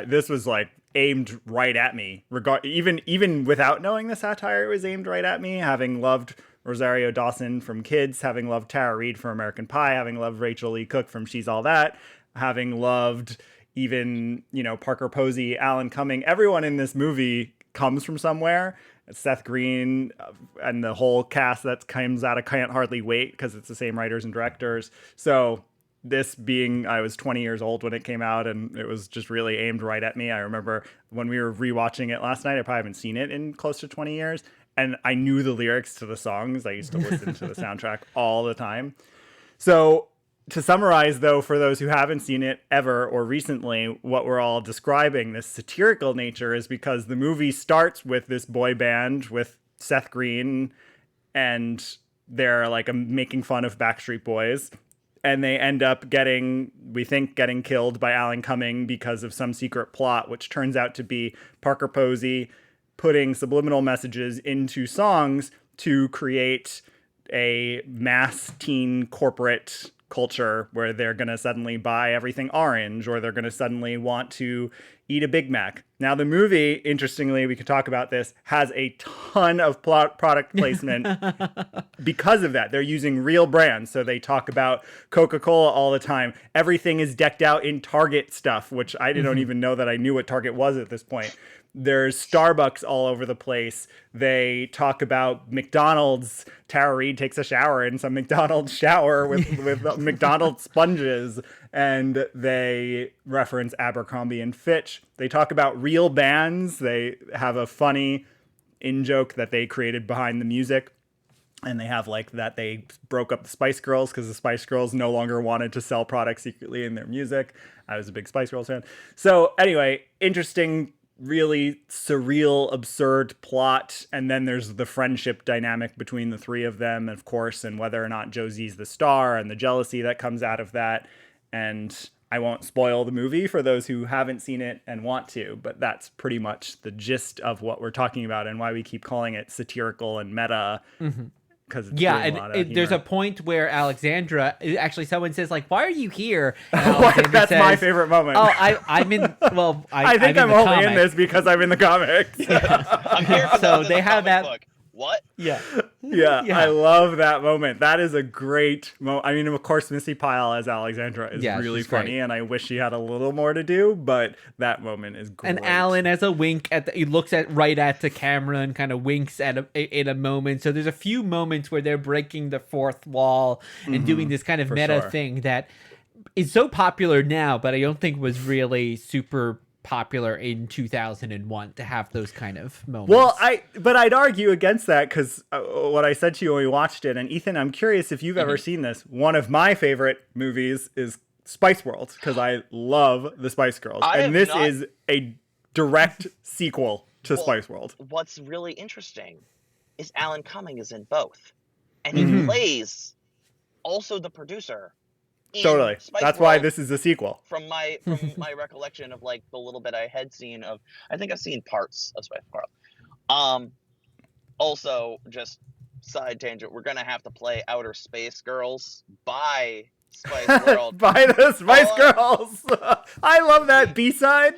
[SPEAKER 2] this was like aimed right at me. Even without knowing the satire, it was aimed right at me. Having loved Rosario Dawson from Kids, having loved Tara Reid from American Pie, having loved Rachel Leigh Cook from She's All That, having loved even, Parker Posey, Alan Cumming, everyone in this movie comes from somewhere. Seth Green and the whole cast that comes out of Can't Hardly Wait, because it's the same writers and directors. So this being, I was 20 years old when it came out, and it was just really aimed right at me. I remember when we were rewatching it last night, I probably haven't seen it in close to 20 years, and I knew the lyrics to the songs. I used to listen to the soundtrack all the time. So to summarize, though, for those who haven't seen it ever or recently, what we're all describing, this satirical nature, is because the movie starts with this boy band with Seth Green, and they're like making fun of Backstreet Boys. And they end up getting killed by Alan Cumming because of some secret plot, which turns out to be Parker Posey putting subliminal messages into songs to create a mass teen corporate culture where they're going to suddenly buy everything orange, or they're going to suddenly want to eat a Big Mac. Now, the movie, interestingly, we could talk about this, has a ton of product placement because of that. They're using real brands. So they talk about Coca-Cola all the time. Everything is decked out in Target stuff, which I don't even know that I knew what Target was at this point. There's Starbucks all over the place. They talk about McDonald's. Tara Reid takes a shower in some McDonald's shower with McDonald's sponges. And they reference Abercrombie and Fitch. They talk about real bands. They have a funny in-joke that they created behind the music. And they have like that they broke up the Spice Girls because the Spice Girls no longer wanted to sell products secretly in their music. I was a big Spice Girls fan. So anyway, interesting, really surreal, absurd plot. And then there's the friendship dynamic between the three of them, of course, and whether or not Josie's the star and the jealousy that comes out of that. And I won't spoil the movie for those who haven't seen it and want to, but that's pretty much the gist of what we're talking about and why we keep calling it satirical and meta. Because
[SPEAKER 1] there's a point where Alexandra, actually someone says like, why are you here?
[SPEAKER 2] That's says, my favorite moment.
[SPEAKER 1] Oh, I'm in, well,
[SPEAKER 2] I think I'm only in this because I'm in the comics.
[SPEAKER 3] I'm here
[SPEAKER 1] so they have that
[SPEAKER 3] book. What?
[SPEAKER 1] Yeah,
[SPEAKER 2] I love that moment. That is a great moment. I mean, of course, Missi Pyle as Alexandra is really funny, great. And I wish she had a little more to do, but that moment is great.
[SPEAKER 1] And Alan has a wink he looks right at the camera and kind of winks in a moment. So there's a few moments where they're breaking the fourth wall and doing this kind of meta thing that is so popular now, but I don't think was really super popular in 2001 to have those kind of moments.
[SPEAKER 2] Well, I'd argue against that because what I said to you when we watched it, and Ethan, I'm curious if you've ever seen this. One of my favorite movies is Spice World because I love the Spice Girls, and this is a direct sequel to Spice World.
[SPEAKER 3] What's really interesting is Alan Cumming is in both, and he plays also the producer.
[SPEAKER 2] Totally. That's why this is a sequel.
[SPEAKER 3] From my recollection of like the little bit I had seen of, I think I've seen parts of Spice World. Also, just side tangent, we're gonna have to play Outer Space Girls by Spice World.
[SPEAKER 2] By the Spice Girls. I love that B-side.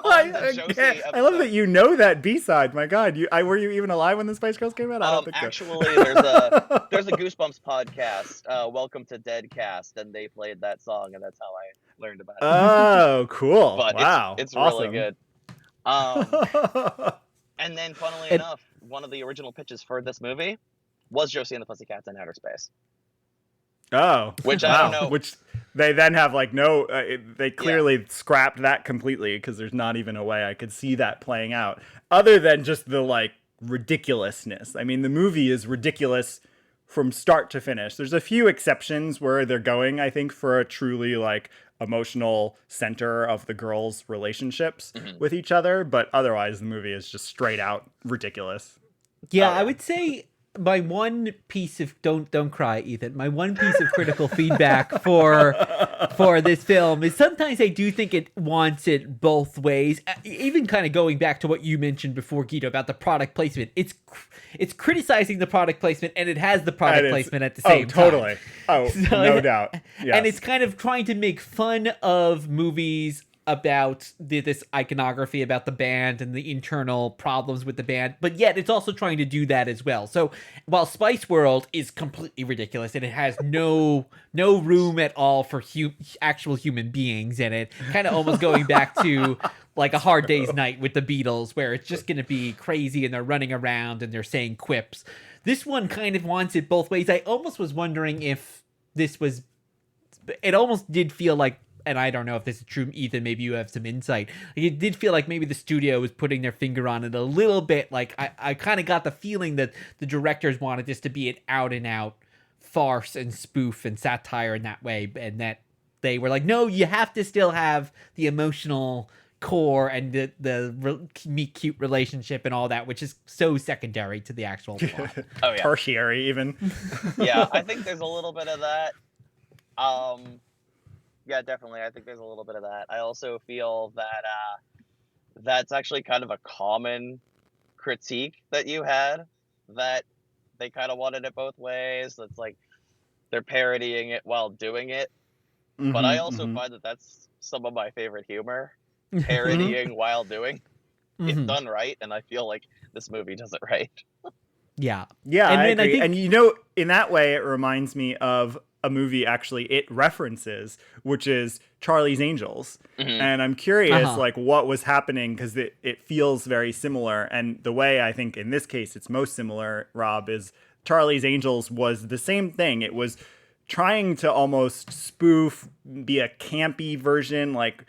[SPEAKER 2] I love that you know that B-side. My God, were you even alive when the Spice Girls came out? I don't think
[SPEAKER 3] actually, so. there's a Goosebumps podcast, Welcome to Deadcast, and they played that song, and that's how I learned about it.
[SPEAKER 2] Oh, cool!
[SPEAKER 3] But
[SPEAKER 2] wow,
[SPEAKER 3] it's
[SPEAKER 2] awesome.
[SPEAKER 3] really good. And then, funnily enough, one of the original pitches for this movie was Josie and the Pussycats in outer space.
[SPEAKER 2] Oh,
[SPEAKER 3] which I don't know.
[SPEAKER 2] Which they then have like they clearly scrapped that completely because there's not even a way I could see that playing out other than just the like ridiculousness. I mean, the movie is ridiculous from start to finish. There's a few exceptions where they're going, I think, for a truly like emotional center of the girls' relationships with each other, but otherwise the movie is just straight out ridiculous.
[SPEAKER 1] Yeah, I would say my one piece of don't cry, Ethan. My one piece of critical feedback for this film is sometimes I do think it wants it both ways. Even kind of going back to what you mentioned before, Guido, about the product placement. It's criticizing the product placement, and it has the product placement at the same time.
[SPEAKER 2] Totally. Oh, so, no doubt. Yes.
[SPEAKER 1] And it's kind of trying to make fun of movies about this iconography about the band and the internal problems with the band, but yet it's also trying to do that as well. So while Spice World is completely ridiculous and it has no room at all for actual human beings in it, kind of almost going back to like A Hard Day's Night with the Beatles, where it's just going to be crazy and they're running around and they're saying quips. This one kind of wants it both ways. I almost was wondering if it almost did feel like, and I don't know if this is true, Ethan, maybe you have some insight. Like, it did feel like maybe the studio was putting their finger on it a little bit. Like, I kind of got the feeling that the directors wanted this to be an out-and-out farce and spoof and satire in that way, and that they were like, no, you have to still have the emotional core and the meet-cute relationship and all that, which is so secondary to the actual plot.
[SPEAKER 3] Oh, yeah.
[SPEAKER 2] Tertiary, even.
[SPEAKER 3] Yeah, I think there's a little bit of that. Yeah, definitely. I think there's a little bit of that. I also feel that that's actually kind of a common critique that you had, that they kind of wanted it both ways. That's like they're parodying it while doing it. But I also find that that's some of my favorite humor, parodying while doing it done right. And I feel like this movie does it right.
[SPEAKER 1] Yeah.
[SPEAKER 2] Yeah,
[SPEAKER 1] And
[SPEAKER 2] I
[SPEAKER 1] then I
[SPEAKER 2] agree.
[SPEAKER 1] think-
[SPEAKER 2] And you know, in that way, it reminds me of a movie actually it references, which is Charlie's Angels. And I'm curious, like, what was happening, because it feels very similar. And the way I think in this case it's most similar, Rob, is Charlie's Angels was the same thing. It was trying to almost spoof, be a campy version, like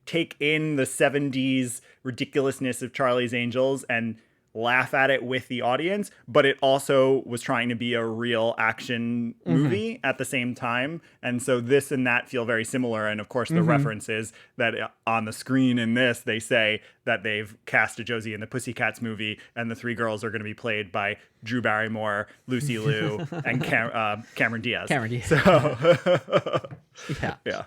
[SPEAKER 2] take in the 70s ridiculousness of Charlie's Angels and laugh at it with the audience, but it also was trying to be a real action movie at the same time. And so this and that feel very similar. And of course, the reference is that on the screen in this, they say that they've cast a Josie and the Pussycats movie, and the three girls are going to be played by Drew Barrymore, Lucy Liu, and Cameron Diaz.
[SPEAKER 1] Cameron Diaz.
[SPEAKER 2] So, yeah.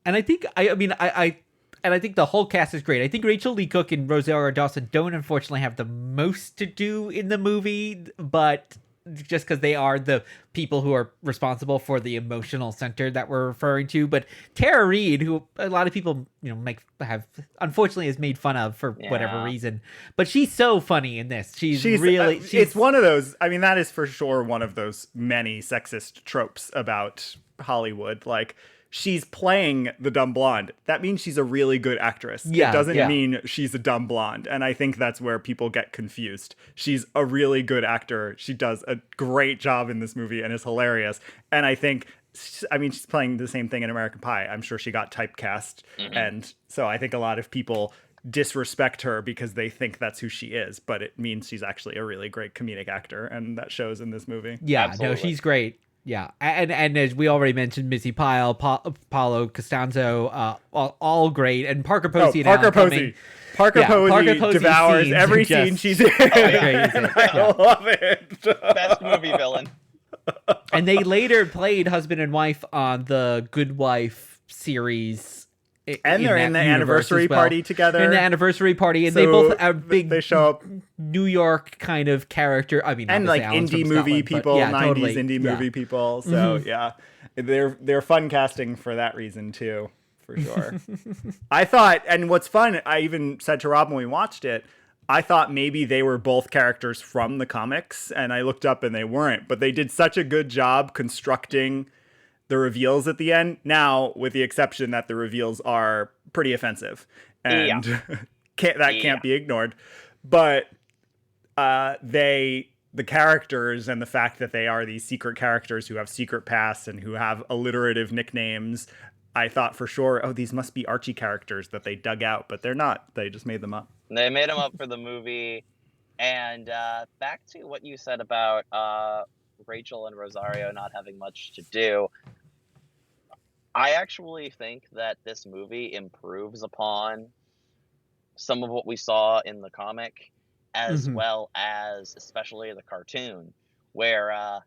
[SPEAKER 1] And I think, I think the whole cast is great. I think Rachel Leigh Cook and Rosario Dawson don't unfortunately have the most to do in the movie, but just because they are the people who are responsible for the emotional center that we're referring to. But Tara Reid, who a lot of people, unfortunately is made fun of for whatever reason, but she's so funny in this. She's really,
[SPEAKER 2] it's one of those, I mean, that is for sure one of those many sexist tropes about Hollywood. Like, she's playing the dumb blonde. That means she's a really good actress.
[SPEAKER 1] Yeah,
[SPEAKER 2] it doesn't mean she's a dumb blonde. And I think that's where people get confused. She's a really good actor. She does a great job in this movie and is hilarious. And I think, I mean, she's playing the same thing in American Pie. I'm sure she got typecast. And so I think a lot of people disrespect her because they think that's who she is, but it means she's actually a really great comedic actor. And that shows in this movie.
[SPEAKER 1] Yeah,
[SPEAKER 3] Absolutely.
[SPEAKER 1] no, she's great. Yeah, and as we already mentioned, Missi, Pyle, Paulo Costanzo, all great, and Parker Posey.
[SPEAKER 2] Parker Posey devours every scene she's in. I love it.
[SPEAKER 3] Best movie villain.
[SPEAKER 1] And they later played husband and wife on the Good Wife series.
[SPEAKER 2] And they're in the anniversary party together.
[SPEAKER 1] They're in the anniversary party, and they both are big.
[SPEAKER 2] They show up.
[SPEAKER 1] New York kind of character. I mean,
[SPEAKER 2] and like
[SPEAKER 1] Alan's
[SPEAKER 2] indie
[SPEAKER 1] from
[SPEAKER 2] movie
[SPEAKER 1] Scotland,
[SPEAKER 2] people,
[SPEAKER 1] yeah,
[SPEAKER 2] 90s
[SPEAKER 1] totally.
[SPEAKER 2] indie movie people. So yeah, they're fun casting for that reason too, for sure. I thought, and what's fun, I even said to Rob when we watched it, I thought maybe they were both characters from the comics, and I looked up and they weren't, but they did such a good job constructing the reveals at the end. Now, with the exception that the reveals are pretty offensive and can't be ignored, but the characters and the fact that they are these secret characters who have secret pasts and who have alliterative nicknames, I thought for sure, oh, these must be Archie characters that they dug out, but they're not. They just made them up.
[SPEAKER 3] They made them up for the movie. And back to what you said about Rachel and Rosario not having much to do. I actually think that this movie improves upon some of what we saw in the comic, as well as especially the cartoon, where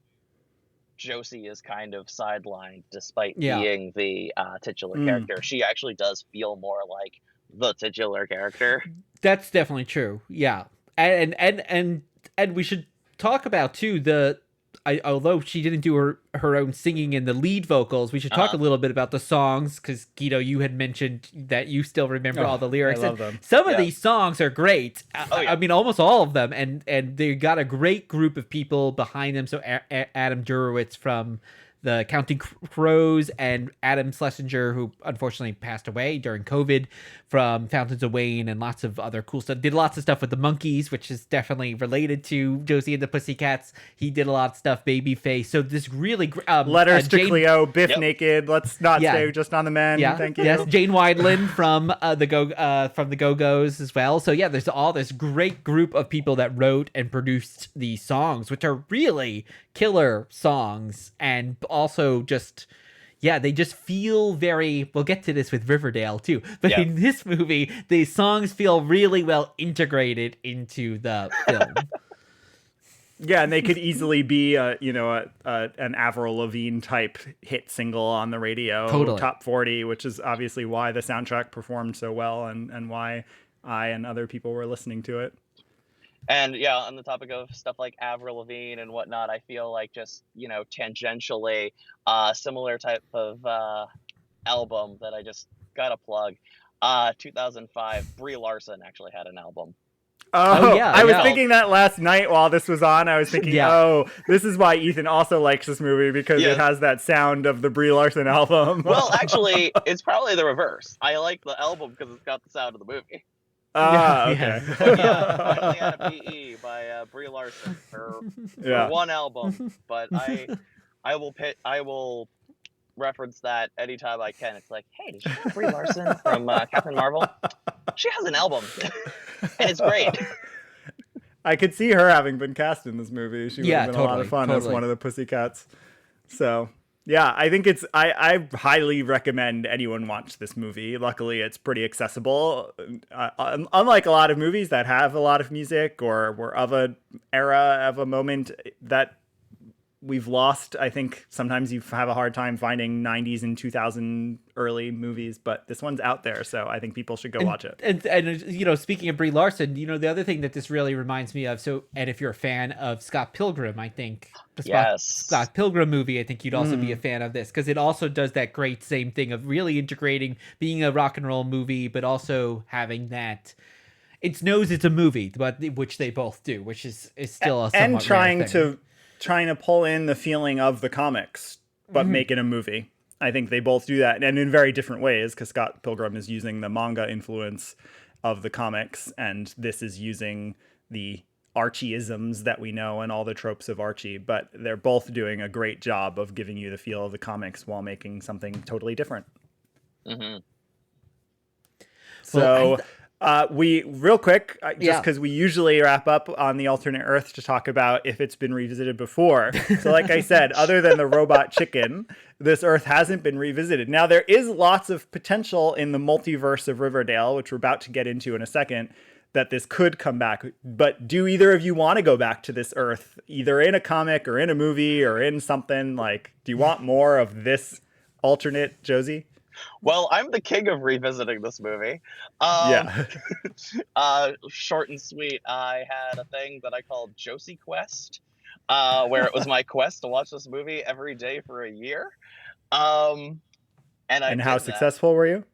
[SPEAKER 3] Josie is kind of sidelined despite being the titular character. She actually does feel more like the titular character.
[SPEAKER 1] That's definitely true. Yeah. And we should talk about too although she didn't do her own singing in the lead vocals, we should talk a little bit about the songs, because Guido, you had mentioned that you still remember all the lyrics.
[SPEAKER 2] I love them.
[SPEAKER 1] Some of these songs are great.
[SPEAKER 3] yeah.
[SPEAKER 1] I mean, almost all of them, and they got a great group of people behind them. So Adam Duritz from the Counting Crows, and Adam Schlesinger, who unfortunately passed away during COVID, from Fountains of Wayne, and lots of other cool stuff. Did lots of stuff with the Monkees, which is definitely related to Josie and the Pussycats. He did a lot of stuff, Babyface. So this really
[SPEAKER 2] Letters to Cleo, Biff Naked. Let's not stay just on the men.
[SPEAKER 1] Yeah.
[SPEAKER 2] Thank you.
[SPEAKER 1] Yes, Jane Wiedlin from the Go-Go's as well. So yeah, there's all this great group of people that wrote and produced these songs, which are really killer songs, and also just, yeah, they just feel very, we'll get to this with Riverdale too, but in this movie, the songs feel really well integrated into the film.
[SPEAKER 2] Yeah, and they could easily be, an Avril Lavigne type hit single on the radio,
[SPEAKER 1] Totally.
[SPEAKER 2] top 40, which is obviously why the soundtrack performed so well, and why I and other people were listening to it.
[SPEAKER 3] And yeah, on the topic of stuff like Avril Lavigne and whatnot, I feel like just, tangentially, similar type of album that I just gotta plug. 2005, Brie Larson actually had an album.
[SPEAKER 2] Oh,
[SPEAKER 1] yeah,
[SPEAKER 2] I was
[SPEAKER 1] yeah.
[SPEAKER 2] thinking that last night while this was on. I was thinking, this is why Ethan also likes this movie, because it has that sound of the Brie Larson album.
[SPEAKER 3] Well, actually, it's probably the reverse. I like the album because it's got the sound of the movie.
[SPEAKER 2] Okay.
[SPEAKER 3] Finally Had a PE by Brie Larson for one album, but I will reference that anytime I can. It's like, hey, did you know Brie Larson from Captain Marvel? She has an album, and it's great.
[SPEAKER 2] I could see her having been cast in this movie. She would have been a lot of fun as
[SPEAKER 1] totally.
[SPEAKER 2] one of the Pussycats. So, yeah, I think I highly recommend anyone watch this movie. Luckily, it's pretty accessible. Unlike a lot of movies that have a lot of music or were of an era, of a moment that we've lost. I think sometimes you have a hard time finding 90s and 2000 early movies, but this one's out there, so I think people should go watch it.
[SPEAKER 1] And speaking of Brie Larson, the other thing that this really reminds me of, and if you're a fan of Scott Pilgrim, I think the Scott Pilgrim movie, I think you'd also be a fan of this, because it also does that great same thing of really integrating being a rock and roll movie, but also having that it knows it's a movie, but which they both do, which is still a somewhat
[SPEAKER 2] and trying to pull in the feeling of the comics, but make it a movie. I think they both do that, and in very different ways, because Scott Pilgrim is using the manga influence of the comics, and this is using the Archie-isms that we know and all the tropes of Archie, but they're both doing a great job of giving you the feel of the comics while making something totally different.
[SPEAKER 3] Mm-hmm.
[SPEAKER 2] So... we real quick, just because we usually wrap up on the alternate Earth to talk about if it's been revisited before. So like I said, other than the robot chicken, this Earth hasn't been revisited. Now, there is lots of potential in the multiverse of Riverdale, which we're about to get into in a second, that this could come back. But do either of you want to go back to this Earth, either in a comic or in a movie or in something? Like, do you want more of this alternate, Josie?
[SPEAKER 3] Well, I'm the king of revisiting this movie. Short and sweet, I had a thing that I called Josie Quest, where it was my quest to watch this movie every day for a year. And
[SPEAKER 2] how successful were you?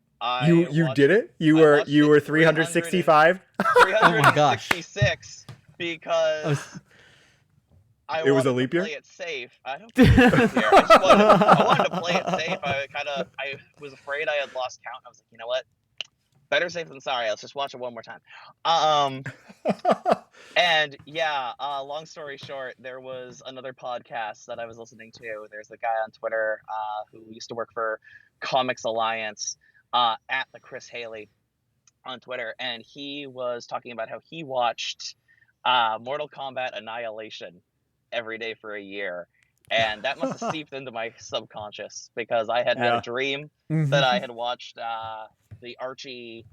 [SPEAKER 2] You did it? You were 365?
[SPEAKER 1] Oh my gosh.
[SPEAKER 3] 366 because I
[SPEAKER 2] was a
[SPEAKER 3] wanted
[SPEAKER 2] leap
[SPEAKER 3] to
[SPEAKER 2] year?
[SPEAKER 3] play it safe. I don't think it was a leap year. I wanted to play it safe. I was afraid I had lost count. I was like, you know what? Better safe than sorry. Let's just watch it one more time. And yeah, long story short, there was another podcast that I was listening to. There's a guy on Twitter who used to work for Comics Alliance, at the Chris Haley on Twitter, and he was talking about how he watched Mortal Kombat Annihilation every day for a year, and that must have seeped into my subconscious, because I had had a dream that I had watched the Archie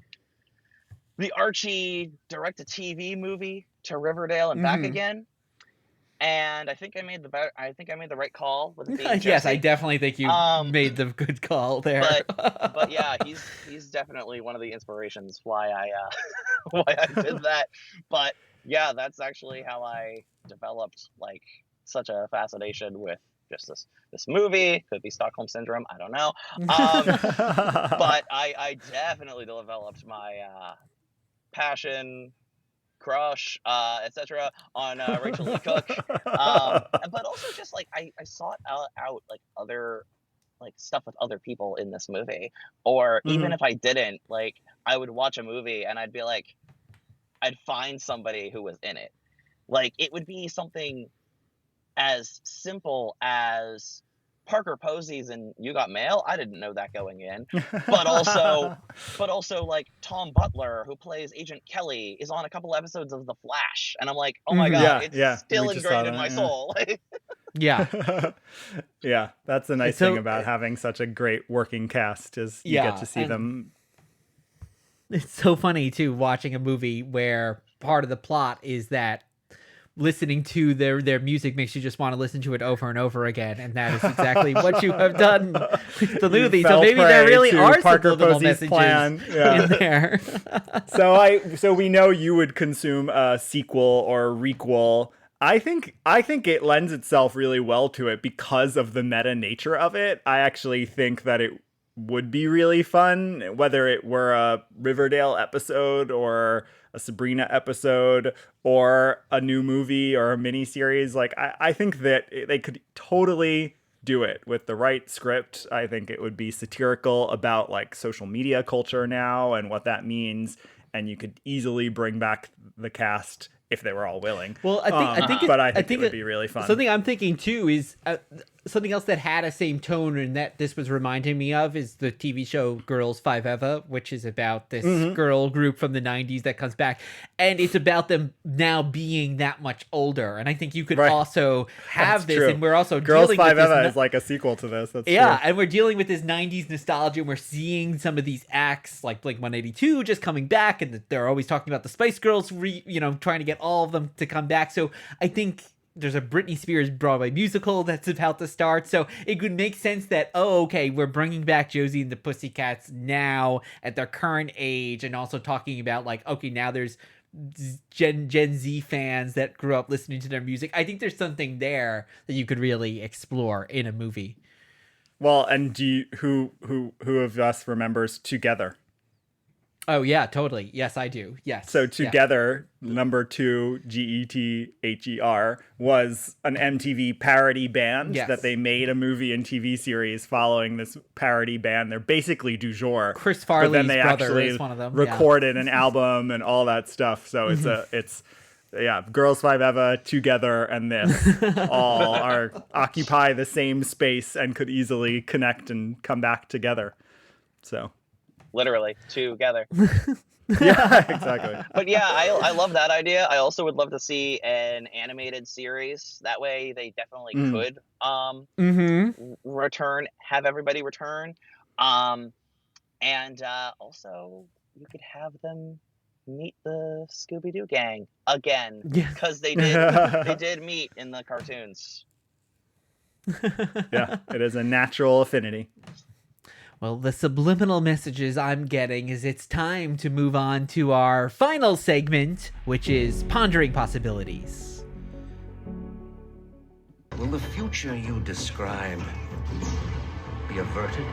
[SPEAKER 3] direct-to-TV movie to Riverdale and back again, and I think I made the right call with it being
[SPEAKER 1] Yes,
[SPEAKER 3] Josie.
[SPEAKER 1] I definitely think you made the good call there.
[SPEAKER 3] But yeah, he's definitely one of the inspirations why I did that. But yeah, that's actually how I developed like such a fascination with just this movie. Could be Stockholm Syndrome, I don't know. But I definitely developed my passion, crush, etc. on Rachel Leigh Cook. But also just like I sought out like other like stuff with other people in this movie, or even if I didn't, like I would watch a movie and I'd be like, I'd find somebody who was in it. Like it would be something as simple as Parker Posey's in You Got Mail. I didn't know that going in. But also like Tom Butler, who plays Agent Kelly, is on a couple episodes of The Flash. And I'm like, oh my God, it's still ingrained in my soul.
[SPEAKER 1] Yeah.
[SPEAKER 2] Yeah, that's the nice thing about having such a great working cast is you get to see them.
[SPEAKER 1] It's so funny too, watching a movie where part of the plot is that listening to their music makes you just want to listen to it over and over again, and that is exactly what you have done with the movie. So maybe there really are
[SPEAKER 2] Parker
[SPEAKER 1] some little
[SPEAKER 2] Posey's
[SPEAKER 1] messages in there.
[SPEAKER 2] So we know you would consume a sequel or a requel. I think it lends itself really well to it because of the meta nature of it. I actually think that it would be really fun, whether it were a Riverdale episode or a Sabrina episode or a new movie or a miniseries. Like I think that they could totally do it with the right script. I think it would be satirical about like social media culture now and what that means, and you could easily bring back the cast if they were all willing.
[SPEAKER 1] Well, I think
[SPEAKER 2] it would be really fun.
[SPEAKER 1] Something I'm thinking too is something else that had a same tone and that this was reminding me of is the TV show Girls 5 Eva, which is about this girl group from the 90s that comes back, and it's about them now being that much older. And I think you could also have this, and we're also
[SPEAKER 2] Girls
[SPEAKER 1] dealing
[SPEAKER 2] 5
[SPEAKER 1] with
[SPEAKER 2] Eva
[SPEAKER 1] this
[SPEAKER 2] is like a sequel to this. That's
[SPEAKER 1] true.
[SPEAKER 2] And
[SPEAKER 1] we're dealing with this 90s nostalgia, and we're seeing some of these acts like Blink-182 just coming back, and they're always talking about the Spice Girls, trying to get all of them to come back. So I think there's a Britney Spears Broadway musical that's about to start. So it would make sense that, we're bringing back Josie and the Pussycats now at their current age, and also talking about like, okay, now there's Gen Z fans that grew up listening to their music. I think there's something there that you could really explore in a movie.
[SPEAKER 2] Well, and who of us remembers Together?
[SPEAKER 1] Oh yeah, totally. Yes, I do. Yes.
[SPEAKER 2] So Together, number 2, GETHER, was an MTV parody band that they made a movie and TV series following this parody band. They're basically du jour.
[SPEAKER 1] Chris Farley's
[SPEAKER 2] then they
[SPEAKER 1] brother
[SPEAKER 2] actually
[SPEAKER 1] is one of them.
[SPEAKER 2] Recorded an album and all that stuff. So it's Girls 5 Eva, Together, and this all occupy the same space and could easily connect and come back together. So.
[SPEAKER 3] Literally together.
[SPEAKER 2] Yeah, exactly.
[SPEAKER 3] But yeah, I love that idea. I also would love to see an animated series. That way they definitely could have everybody return. And also you could have them meet the Scooby-Doo gang again, because they did meet in the cartoons.
[SPEAKER 2] Yeah, it is a natural affinity.
[SPEAKER 1] Well, the subliminal messages I'm getting is it's time to move on to our final segment, which is Pondering Possibilities.
[SPEAKER 6] Will the future you describe be averted?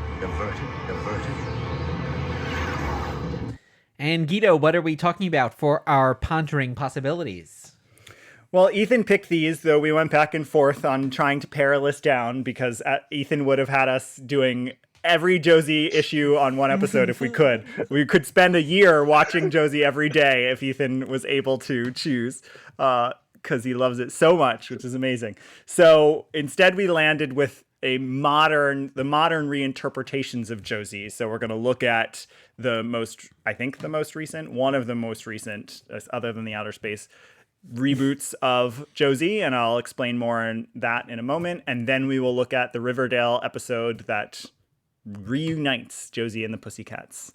[SPEAKER 1] And Guido, what are we talking about for our Pondering Possibilities?
[SPEAKER 2] Well, Ethan picked these, though we went back and forth on trying to pare a list down, because Ethan would have had us doing every Josie issue on one episode if we could. We could spend a year watching Josie every day if Ethan was able to choose, because he loves it so much, which is amazing. So instead we landed with the modern reinterpretations of Josie. So we're going to look at one of the most recent, other than the Outer Space, reboots of Josie, and I'll explain more on that in a moment. And then we will look at the Riverdale episode that reunites Josie and the Pussycats.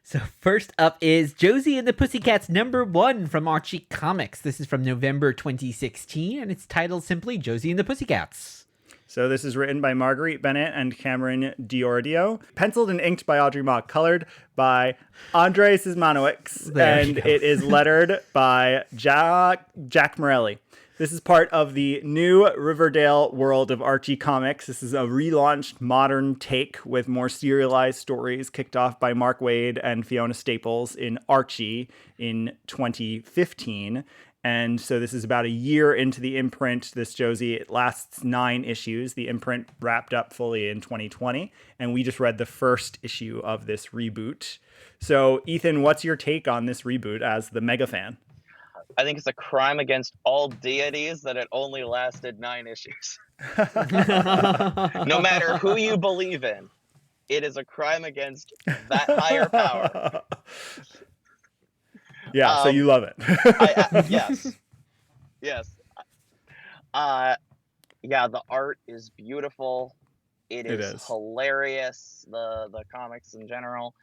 [SPEAKER 1] So first up is Josie and the Pussycats #1 from Archie Comics. This is from November 2016, and it's titled simply Josie and the Pussycats.
[SPEAKER 2] So this is written by Marguerite Bennett and Cameron Diordio, penciled and inked by Audrey Mok, colored by Andrei Szymanowicz, and it is lettered by Jack Morelli. This is part of the new Riverdale world of Archie Comics. This is a relaunched modern take with more serialized stories kicked off by Mark Waid and Fiona Staples in Archie in 2015. And so this is about a year into the imprint. This Josie, it lasts 9 issues. The imprint wrapped up fully in 2020. And we just read the first issue of this reboot. So Ethan, what's your take on this reboot as the mega fan?
[SPEAKER 3] I think it's a crime against all deities that it only lasted 9 issues. No matter who you believe in, it is a crime against that higher power.
[SPEAKER 2] Yeah, so you love it.
[SPEAKER 3] Yes. Yes. Yeah, the art is beautiful. It is hilarious, the comics in general.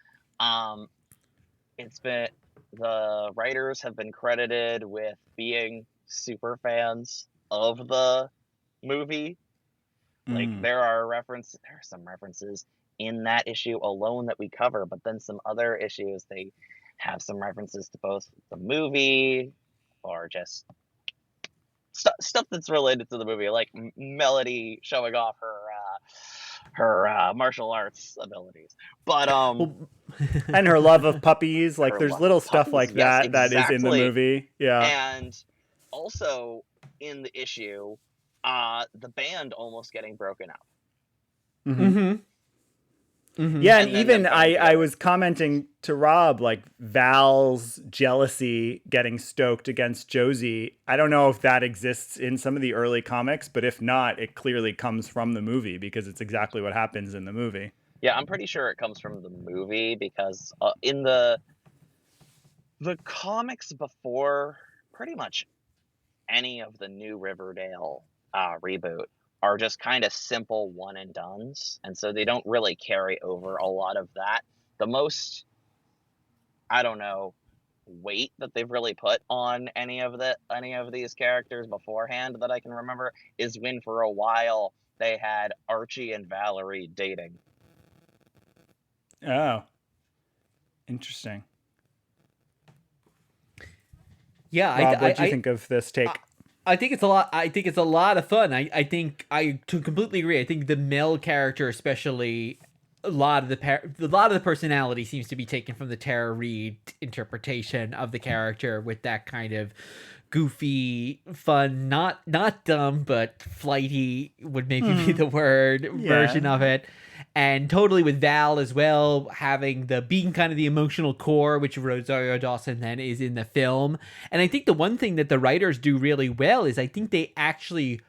[SPEAKER 3] The writers have been credited with being super fans of the movie. Like there are some references in that issue alone that we cover, but then some other issues they have some references to both the movie or just stuff that's related to the movie, like Melody showing off her martial arts abilities, but
[SPEAKER 2] and her love of puppies. Like there's little stuff like that
[SPEAKER 3] yes,
[SPEAKER 2] that is in the movie. Yeah,
[SPEAKER 3] and also in the issue, the band almost getting broken up.
[SPEAKER 2] Yeah, and even I was commenting to Rob, like Val's jealousy getting stoked against Josie. I don't know if that exists in some of the early comics, but if not, it clearly comes from the movie because it's exactly what happens in the movie.
[SPEAKER 3] Yeah, I'm pretty sure it comes from the movie because in the comics before pretty much any of the new Riverdale reboot are just kind of simple one and dones, and so they don't really carry over a lot of that. The most, I don't know, weight that they've really put on any of these characters beforehand that I can remember is when for a while they had Archie and Valerie dating.
[SPEAKER 2] Oh, interesting.
[SPEAKER 1] Yeah,
[SPEAKER 2] Rob, what do you think of this take?
[SPEAKER 1] I think it's a lot. I think it's a lot of fun. I think I completely agree. I think the male character, especially, a lot of the personality seems to be taken from the Tara Reid interpretation of the character, with that kind of goofy, fun, not dumb, but flighty would maybe be the word version of it. And totally with Val as well, being kind of the emotional core, which Rosario Dawson then is in the film. And I think the one thing that the writers do really well is I think they actually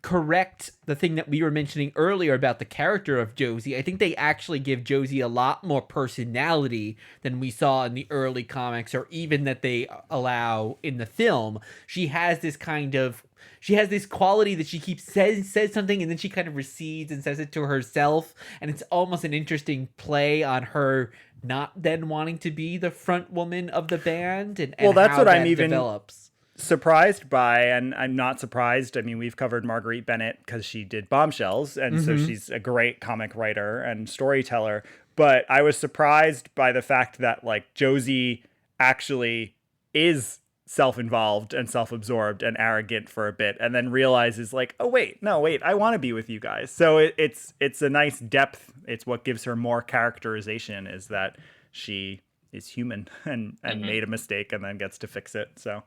[SPEAKER 1] correct the thing that we were mentioning earlier about the character of Josie. I think they actually give Josie a lot more personality than we saw in the early comics, or even that they allow in the film. She has this quality that she keeps says something and then she kind of recedes and says it to herself, and it's almost an interesting play on her not then wanting to be the front woman of the band, and
[SPEAKER 2] well, that's
[SPEAKER 1] how
[SPEAKER 2] what
[SPEAKER 1] that
[SPEAKER 2] I'm even
[SPEAKER 1] develops.
[SPEAKER 2] Surprised by, and I'm not surprised. I mean, we've covered Marguerite Bennett because she did Bombshells, and so she's a great comic writer and storyteller. But I was surprised by the fact that like Josie actually is self-involved and self-absorbed and arrogant for a bit, and then realizes like, oh wait, I want to be with you guys. So it's a nice depth. It's what gives her more characterization, is that she is human and made a mistake and then gets to fix it. So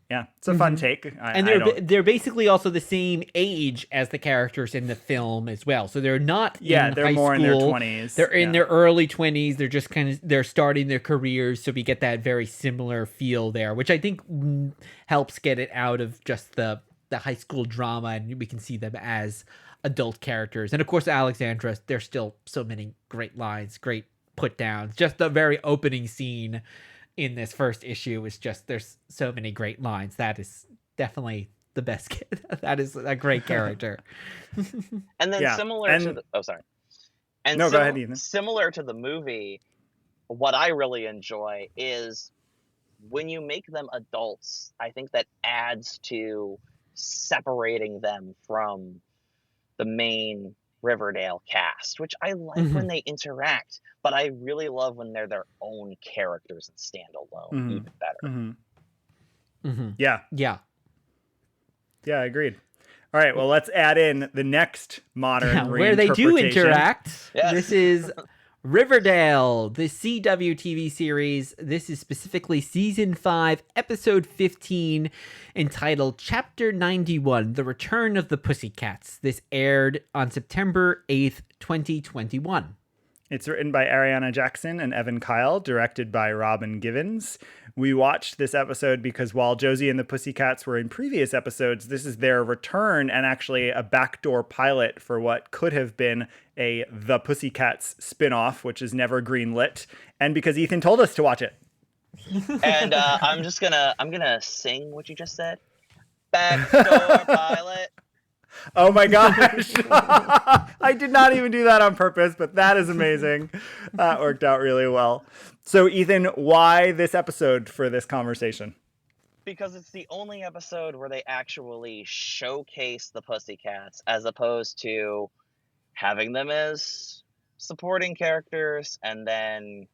[SPEAKER 2] yeah, it's a fun take.
[SPEAKER 1] They're basically also the same age as the characters in the film as well. So they're not
[SPEAKER 2] they're more in their 20s.
[SPEAKER 1] They're in their early 20s. They're just they're starting their careers. So we get that very similar feel there, which I think helps get it out of just the high school drama, and we can see them as adult characters. And of course, Alexandra, there's still so many great lines, great put downs. Just the very opening scene in this first issue is just, there's so many great lines. That is definitely the best kid. That is a great character.
[SPEAKER 3] And then similar to the movie, what I really enjoy is when you make them adults, I think that adds to separating them from the main Riverdale cast, which I like when they interact, but I really love when they're their own characters and stand alone even better.
[SPEAKER 2] Yeah.
[SPEAKER 1] Yeah.
[SPEAKER 2] Yeah, agreed. All right, well, let's add in the next modern
[SPEAKER 1] where they do
[SPEAKER 2] reinterpretation.
[SPEAKER 1] interact.
[SPEAKER 3] Yes.
[SPEAKER 1] This is Riverdale, the CW TV series. This is specifically season 5, episode 15, entitled Chapter 91, The Return of the Pussycats. This aired on September 8th, 2021.
[SPEAKER 2] It's written by Ariana Jackson and Evan Kyle, directed by Robin Givens. We watched this episode because while Josie and the Pussycats were in previous episodes, this is their return and actually a backdoor pilot for what could have been a The Pussycats spinoff, which is never greenlit, and because Ethan told us to watch it.
[SPEAKER 3] And I'm gonna sing what you just said. Backdoor pilot.
[SPEAKER 2] Oh my gosh. I did not even do that on purpose, but that is amazing. That worked out really well. So Ethan, why this episode for this conversation?
[SPEAKER 3] Because it's the only episode where they actually showcase the Pussycats as opposed to having them as supporting characters and then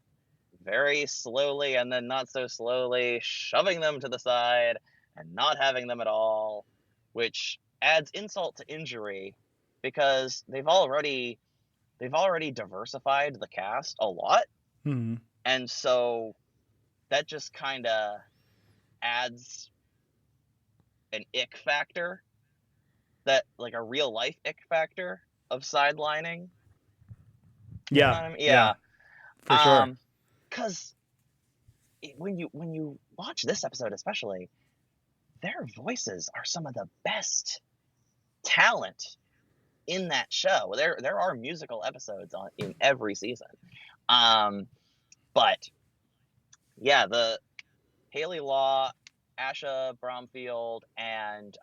[SPEAKER 3] very slowly and then not so slowly shoving them to the side and not having them at all, which adds insult to injury because they've already diversified the cast a lot.
[SPEAKER 2] Hmm.
[SPEAKER 3] And so that just kind of adds an ick factor, that like a real life ick factor of sidelining. You know what I mean? Yeah.
[SPEAKER 2] For sure.
[SPEAKER 3] Because when you watch this episode especially, their voices are some of the best talent in that show. There are musical episodes in every season. But yeah, the Haley Law, Asha Bromfield, and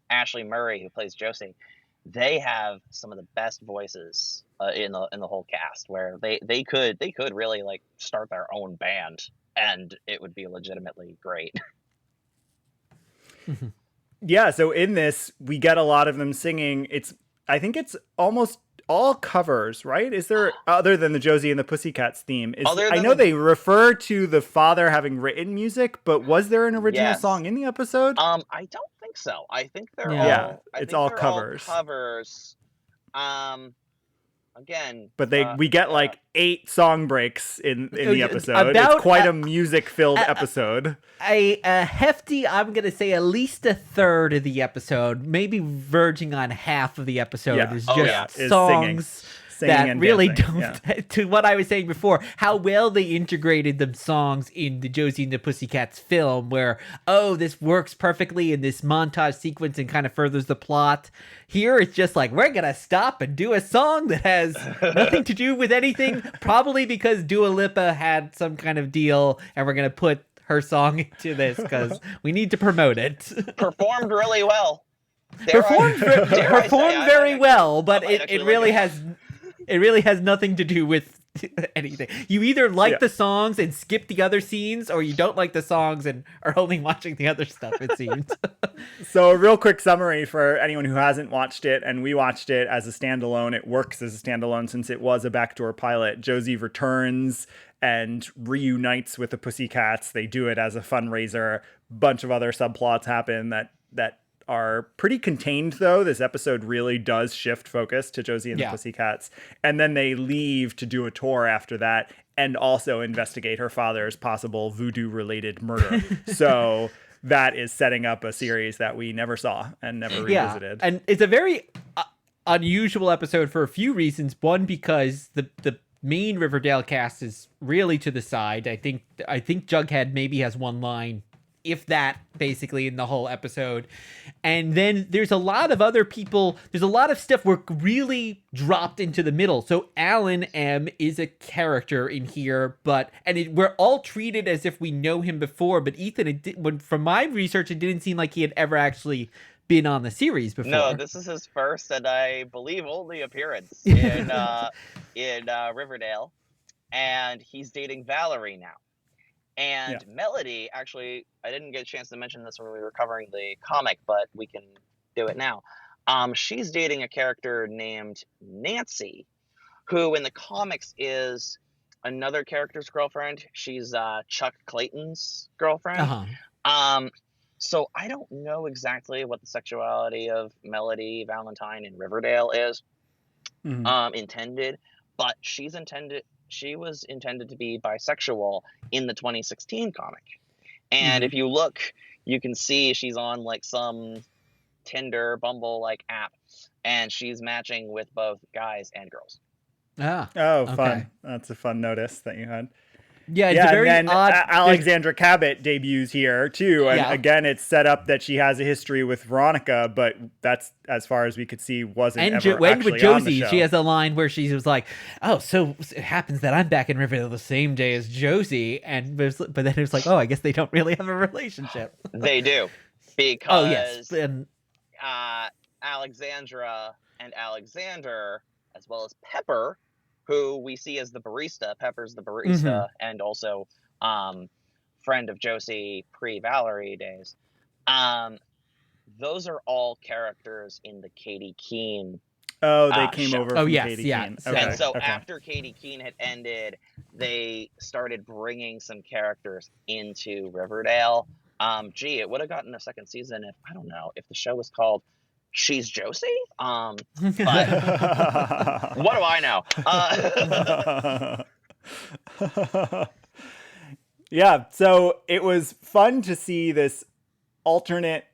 [SPEAKER 3] Ashley Murray, who plays Josie, they have some of the best voices in the whole cast, where they could really like start their own band and it would be legitimately great.
[SPEAKER 2] Yeah, so in this, we get a lot of them singing. I think it's almost all covers, right? Is there, other than the Josie and the Pussycats theme? I know they refer to the father having written music, but was there an original song in the episode?
[SPEAKER 3] I don't think so. I think they're
[SPEAKER 2] all covers.
[SPEAKER 3] Again,
[SPEAKER 2] but we get like 8 song breaks in the episode. It's quite a music-filled episode.
[SPEAKER 1] A hefty, I'm going to say at least a third of the episode, maybe verging on half of the episode is just songs that really don't, to what I was saying before, how well they integrated the songs in the Josie and the Pussycats film, where, this works perfectly in this montage sequence and kind of furthers the plot. Here, it's just like, we're going to stop and do a song that has nothing to do with anything, probably because Dua Lipa had some kind of deal, and we're going to put her song into this because we need to promote it.
[SPEAKER 3] Performed really well.
[SPEAKER 1] Performed very well, but it really has nothing to do with anything. You either like the songs and skip the other scenes, or you don't like the songs and are only watching the other stuff, it seems.
[SPEAKER 2] So a real quick summary for anyone who hasn't watched it, and we watched it as a standalone. It works as a standalone since it was a backdoor pilot. Josie returns and reunites with the Pussycats. They do it as a fundraiser. Bunch of other subplots happen that are pretty contained, though. This episode really does shift focus to Josie and the Pussycats. And then they leave to do a tour after that and also investigate her father's possible voodoo-related murder. So that is setting up a series that we never saw and never revisited.
[SPEAKER 1] And it's a very unusual episode for a few reasons. One, because the main Riverdale cast is really to the side. I think Jughead maybe has one line, if that, basically in the whole episode. And then there's a lot of other people. There's a lot of stuff we're really dropped into the middle. So Alan M is a character in here, we're all treated as if we know him before. But Ethan, from my research, it didn't seem like he had ever actually been on the series before.
[SPEAKER 3] No, this is his first and I believe only appearance in Riverdale, and he's dating Valerie now. And Melody, actually, I didn't get a chance to mention this when we were covering the comic, but we can do it now. She's dating a character named Nancy, who in the comics is another character's girlfriend. She's Chuck Clayton's girlfriend. So I don't know exactly what the sexuality of Melody Valentine in Riverdale is intended, but she was intended to be bisexual in the 2016 comic. And if you look, you can see she's on like some Tinder, Bumble like app, and she's matching with both guys and girls.
[SPEAKER 1] Ah,
[SPEAKER 2] Oh,
[SPEAKER 1] okay.
[SPEAKER 2] fun. That's a fun notice that you had.
[SPEAKER 1] Yeah, it's a very
[SPEAKER 2] and then
[SPEAKER 1] odd.
[SPEAKER 2] Alexandra Cabot debuts here too, and
[SPEAKER 1] Yeah.
[SPEAKER 2] again, it's set up that she has a history with Veronica, but that's as far as we could see wasn't
[SPEAKER 1] And
[SPEAKER 2] ever
[SPEAKER 1] when
[SPEAKER 2] actually
[SPEAKER 1] with
[SPEAKER 2] on the
[SPEAKER 1] Josie,
[SPEAKER 2] show.
[SPEAKER 1] she has a line where she was like, "Oh, so it happens that I'm back in Riverdale the same day as Josie," but then it was like, "Oh, I guess they don't really have a relationship."
[SPEAKER 3] They do, because
[SPEAKER 1] Oh yes, and
[SPEAKER 3] Alexandra and Alexander, as well as Pepper, who we see as the barista. Pepper's the barista, and also friend of Josie pre-Valerie days. Those are all characters in the Katie Keene.
[SPEAKER 2] Oh, they came
[SPEAKER 3] show.
[SPEAKER 2] over
[SPEAKER 1] Oh,
[SPEAKER 2] from
[SPEAKER 1] yes,
[SPEAKER 2] Katie
[SPEAKER 1] yeah.
[SPEAKER 2] Keene.
[SPEAKER 1] Okay,
[SPEAKER 3] And so
[SPEAKER 2] okay.
[SPEAKER 3] after Katie Keene had ended, they started bringing some characters into Riverdale. It would have gotten a second season if, I don't know, if the show was called She's Josie? But what do I know?
[SPEAKER 2] Yeah, so it was fun to see this alternate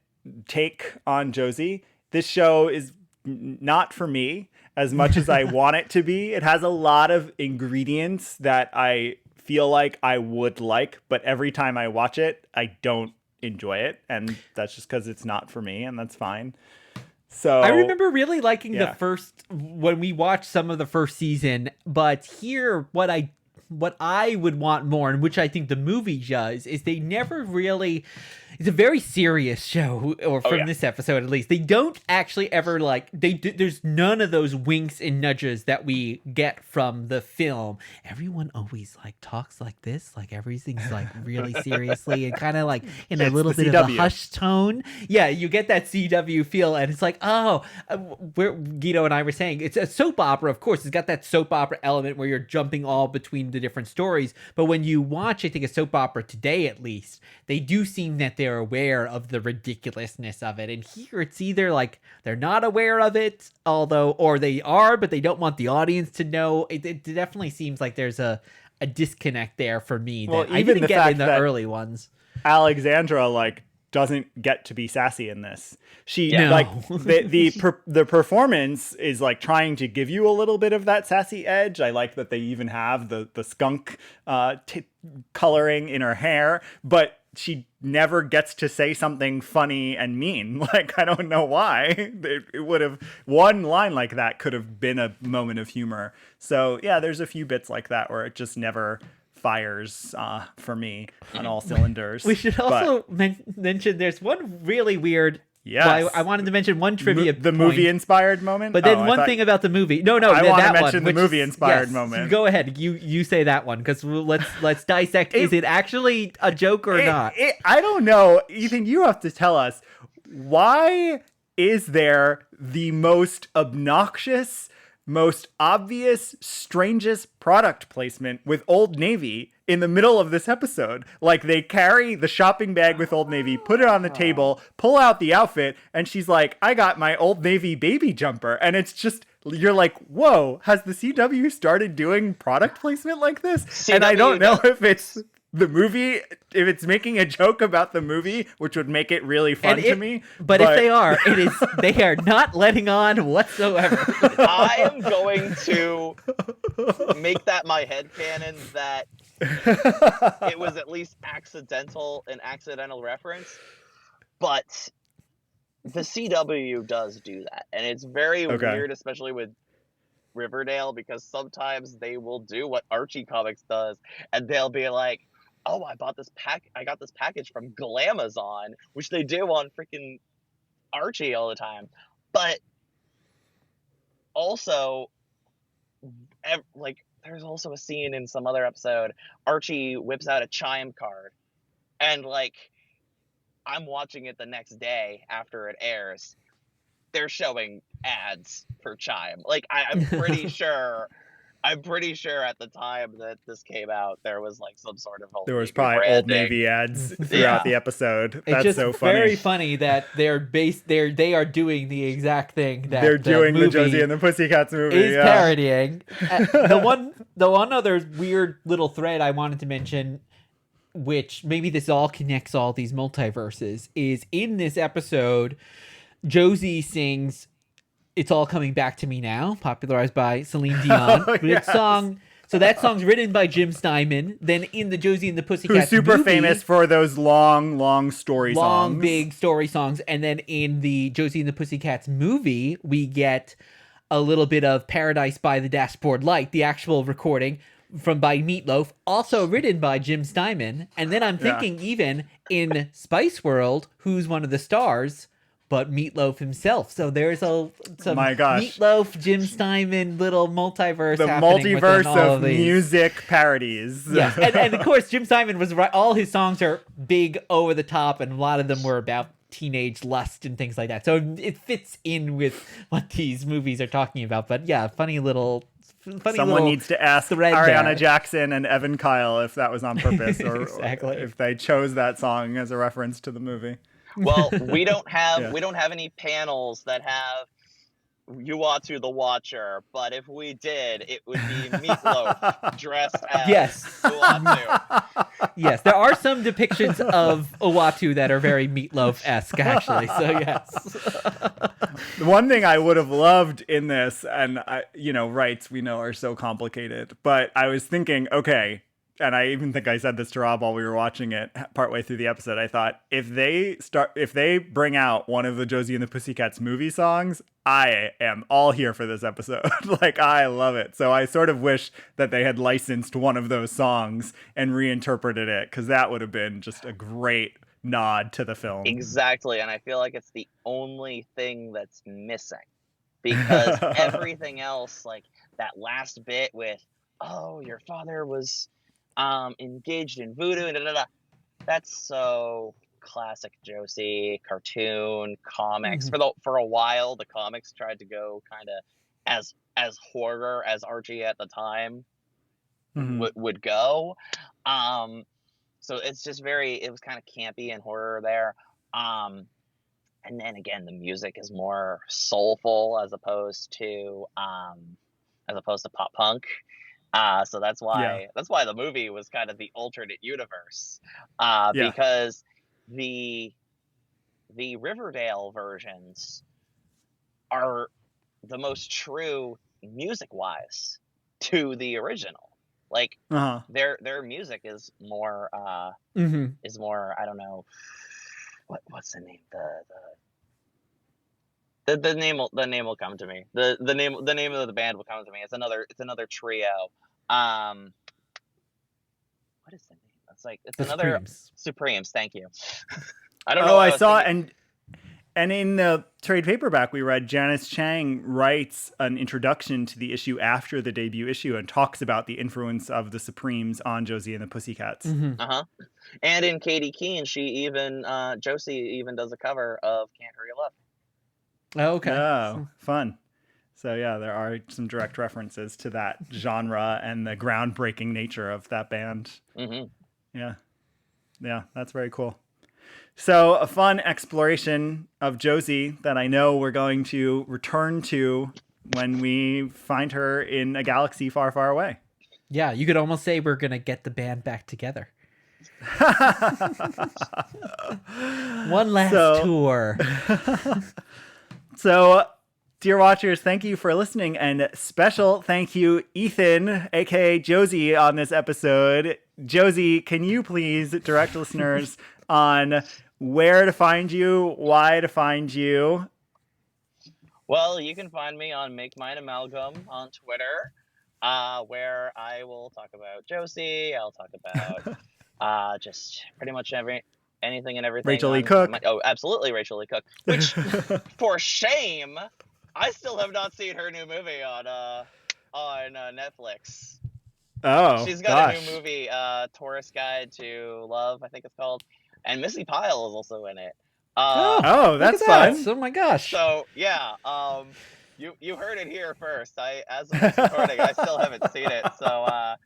[SPEAKER 2] take on Josie. This show is not for me as much as I want it to be. It has a lot of ingredients that I feel like I would like, but every time I watch it, I don't enjoy it, and that's just because it's not for me, and that's fine. So
[SPEAKER 1] I remember really liking the
[SPEAKER 2] yeah.
[SPEAKER 1] first when we watched some of the first season, but here what I would want more, and which I think the movie does, is they never really. It's a very serious show, or from this episode at least. They don't actually ever there's none of those winks and nudges that we get from the film. Everyone always talks like this, like everything's really seriously and kind of in a little bit of a hushed tone. Yeah, you get that CW feel, and it's where Guido and I were saying it's a soap opera. Of course, it's got that soap opera element where you're jumping all between the different stories. But when you watch, I think, a soap opera today, at least, they do seem that they're aware of the ridiculousness of it. And here it's either they're not aware of it, or they are, but they don't want the audience to know. It definitely seems like there's a disconnect there for me that I didn't get in the early ones.
[SPEAKER 2] Alexandra doesn't get to be sassy in this. She the performance is trying to give you a little bit of that sassy edge. I like that they even have the skunk coloring in her hair, but she never gets to say something funny and mean. I don't know why. It would have, one line like that could have been a moment of humor. So yeah, there's a few bits like that where it just never fires for me on all cylinders.
[SPEAKER 1] We should also mention there's one really weird.
[SPEAKER 2] Yes.
[SPEAKER 1] Well, I wanted to mention one trivia.
[SPEAKER 2] The movie inspired moment.
[SPEAKER 1] But then one thing about the movie. No,
[SPEAKER 2] I want to
[SPEAKER 1] that
[SPEAKER 2] mention
[SPEAKER 1] one,
[SPEAKER 2] the movie inspired moment.
[SPEAKER 1] Go ahead. You say that one, because let's dissect. Is it actually a joke or not?
[SPEAKER 2] I don't know. Ethan, you have to tell us, why is there the most obnoxious, most obvious, strangest product placement with Old Navy in the middle of this episode? They carry the shopping bag with Old Navy, put it on the table, pull out the outfit, and she's like, I got my Old Navy baby jumper. And it's just, you're like, whoa, has the CW started doing product placement like this? CW, and I don't know if it's the movie, if it's making a joke about the movie, which would make it really fun to me.
[SPEAKER 1] But if they are, they are not letting on whatsoever.
[SPEAKER 3] I am going to make that my headcanon that it was at least an accidental reference, but the CW does do that, and it's very weird, especially with Riverdale, because sometimes they will do what Archie Comics does, and they'll be like, oh, I got this package from Glamazon, which they do on freaking Archie all the time. But also, there's also a scene in some other episode, Archie whips out a chime card, and I'm watching it the next day after it airs. They're showing ads for Chime. I'm pretty sure I'm pretty sure at the time that this came out, there was like some sort of Old
[SPEAKER 2] There was
[SPEAKER 3] Navy
[SPEAKER 2] probably Old
[SPEAKER 3] branding.
[SPEAKER 2] Navy ads throughout
[SPEAKER 3] Yeah.
[SPEAKER 2] the episode.
[SPEAKER 1] It's
[SPEAKER 2] That's
[SPEAKER 1] just
[SPEAKER 2] so funny.
[SPEAKER 1] very funny that they are doing the exact thing that
[SPEAKER 2] They're doing the
[SPEAKER 1] movie
[SPEAKER 2] Josie and the Pussycats movie.
[SPEAKER 1] is
[SPEAKER 2] yeah.
[SPEAKER 1] parodying. The one other weird little thread I wanted to mention, which maybe this all connects all these multiverses, is in this episode, Josie sings "It's All Coming Back to Me Now," popularized by Celine Dion.
[SPEAKER 2] Yes.
[SPEAKER 1] So that song's written by Jim Steinman. Then in the Josie and the Pussycats
[SPEAKER 2] Who's super
[SPEAKER 1] movie,
[SPEAKER 2] famous for those long story songs.
[SPEAKER 1] big story songs. And then in the Josie and the Pussycats movie, we get a little bit of Paradise by the Dashboard Light, the actual recording by Meatloaf, also written by Jim Steinman. And then I'm thinking even in Spice World, who's one of the stars but Meatloaf himself. So there's some
[SPEAKER 2] My gosh.
[SPEAKER 1] Meatloaf, Jim Steinman little multiverse
[SPEAKER 2] The
[SPEAKER 1] happening within
[SPEAKER 2] multiverse
[SPEAKER 1] all
[SPEAKER 2] of
[SPEAKER 1] these.
[SPEAKER 2] music parodies.
[SPEAKER 1] Yes, and of course Jim Steinman was right. All his songs are big, over the top, and a lot of them were about teenage lust and things like that. So it fits in with what these movies are talking about. But yeah, funny
[SPEAKER 2] Someone
[SPEAKER 1] little
[SPEAKER 2] needs to ask
[SPEAKER 1] thread
[SPEAKER 2] Ariana
[SPEAKER 1] there.
[SPEAKER 2] Jackson and Evan Kyle if that was on purpose or
[SPEAKER 1] Exactly.
[SPEAKER 2] if they chose that song as a reference to the movie.
[SPEAKER 3] Well, we don't have
[SPEAKER 2] Yeah.
[SPEAKER 3] we don't have any panels that have Uatu the Watcher, but if we did, it would be Meatloaf dressed as
[SPEAKER 1] Yes.
[SPEAKER 3] Uatu.
[SPEAKER 1] Yes, there are some depictions of Uatu that are very Meatloaf-esque, actually. So yes.
[SPEAKER 2] The one thing I would have loved in this, and rights we know are so complicated, but I was thinking, okay, and I even think I said this to Rob while we were watching it partway through the episode. I thought if they bring out one of the Josie and the Pussycats movie songs, I am all here for this episode. Like, I love it. So I sort of wish that they had licensed one of those songs and reinterpreted it, because that would have been just a great nod to the film.
[SPEAKER 3] Exactly, and I feel like it's the only thing that's missing, because everything else, like that last bit with, "Oh, your father was engaged in voodoo," and that's so classic Josie cartoon comics. For a while, the comics tried to go kind of as horror as Archie at the time would go. So it's just it was kind of campy and horror there. And then again, the music is more soulful as opposed to pop punk. So that's why the movie was kind of the alternate universe, because the Riverdale versions are the most true music-wise to the original. Like their music is more I don't know what's the name, the name will come to me. The name of the band will come to me. It's another trio. What is the name? It's
[SPEAKER 1] The
[SPEAKER 3] another
[SPEAKER 1] Supremes.
[SPEAKER 3] Supremes. Thank you. I don't know.
[SPEAKER 2] Oh, I saw and in the trade paperback we read, Janice Chang writes an introduction to the issue after the debut issue and talks about the influence of the Supremes on Josie and the Pussycats.
[SPEAKER 3] And in Katie Keene, Josie even does a cover of "Can't Hurry Love."
[SPEAKER 1] Oh, okay.
[SPEAKER 2] Oh, fun. So yeah, there are some direct references to that genre and the groundbreaking nature of that band. Yeah, that's very cool. So a fun exploration of Josie that I know we're going to return to when we find her in a galaxy far, far away.
[SPEAKER 1] Yeah, you could almost say we're going to get the band back together. One last tour.
[SPEAKER 2] So, dear watchers, thank you for listening, and special thank you, Ethan, aka Josie, on this episode. Josie, can you please direct listeners on where to find you, why to find you?
[SPEAKER 3] Well, you can find me on MakeMineAmalgam on Twitter, where I will talk about Josie. I'll talk about just pretty much anything and everything.
[SPEAKER 2] Rachel Leigh Cook.
[SPEAKER 3] Absolutely, Rachel Leigh Cook. Which, for shame, I still have not seen her new movie on Netflix.
[SPEAKER 2] Oh,
[SPEAKER 3] she's got a new movie, Tourist Guide to Love, I think it's called, and Missi Pyle is also in it.
[SPEAKER 2] Oh, that's
[SPEAKER 1] Look at that.
[SPEAKER 2] fun.
[SPEAKER 1] Oh my gosh.
[SPEAKER 3] So yeah, You heard it here first. As of this recording, I still haven't seen it, so I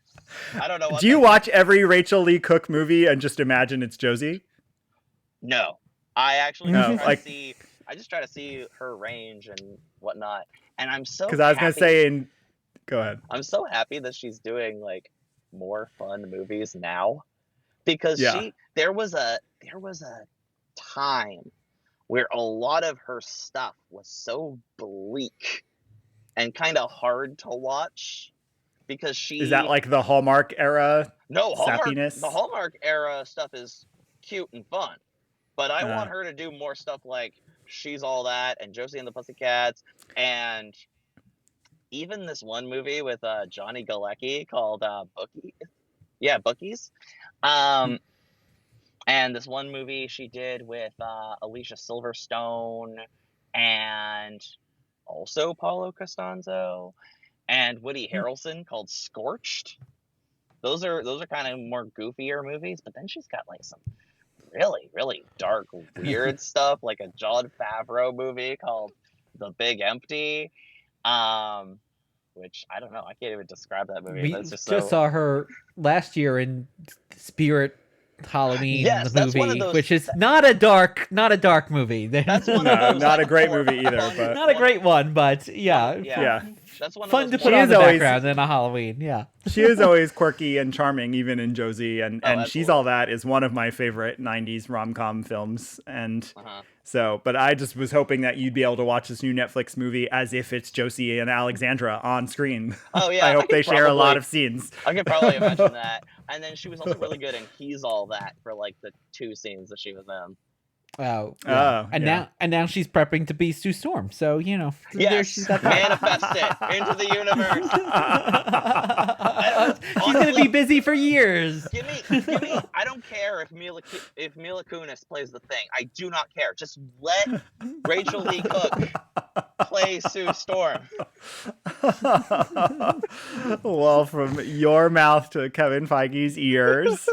[SPEAKER 3] don't know.
[SPEAKER 2] Do you watch every Rachel Leigh Cook movie and just imagine it's Josie?
[SPEAKER 3] No, I actually I just try to see her range and whatnot, and I'm so
[SPEAKER 2] because I was gonna say, go ahead.
[SPEAKER 3] I'm so happy that she's doing like more fun movies now, because there was a time where a lot of her stuff was so bleak and kind of hard to watch, because is
[SPEAKER 2] that like the Hallmark era?
[SPEAKER 3] No,
[SPEAKER 2] sappiness?
[SPEAKER 3] The Hallmark era stuff is cute and fun, but I want her to do more stuff like She's All That and Josie and the Pussycats, and even this one movie with Johnny Galecki called Bookies. And this one movie she did with Alicia Silverstone and also Paulo Costanzo and Woody Harrelson called Scorched. Those are kind of more goofier movies, but then she's got like some really, really dark, weird stuff, like a Jon Favreau movie called The Big Empty, which I don't know. I can't even describe that movie.
[SPEAKER 1] We just saw her last year in Spirit Halloween, the movie, which is not a dark movie.
[SPEAKER 3] That's one of those,
[SPEAKER 2] not a great movie either, but
[SPEAKER 1] not a great one, but yeah.
[SPEAKER 3] That's one
[SPEAKER 1] fun
[SPEAKER 3] of
[SPEAKER 1] to put on the background in a Halloween. Yeah,
[SPEAKER 2] she is always quirky and charming, even in Josie, and She's All That is one of my favorite '90s rom-com films, and so. But I just was hoping that you'd be able to watch this new Netflix movie as if it's Josie and Alexandra on screen.
[SPEAKER 3] Oh yeah,
[SPEAKER 2] I hope they share a lot of scenes.
[SPEAKER 3] I could probably imagine that. And then she was also really good in He's All That for like the 2 scenes that she was in.
[SPEAKER 1] Oh, yeah. And now she's prepping to be Sue Storm. So
[SPEAKER 3] she's got manifest it into the universe.
[SPEAKER 1] She's gonna be busy for years.
[SPEAKER 3] Give me. I don't care if Mila Kunis plays the Thing. I do not care. Just let Rachel Leigh Cook play Sue Storm.
[SPEAKER 2] Well, from your mouth to Kevin Feige's ears,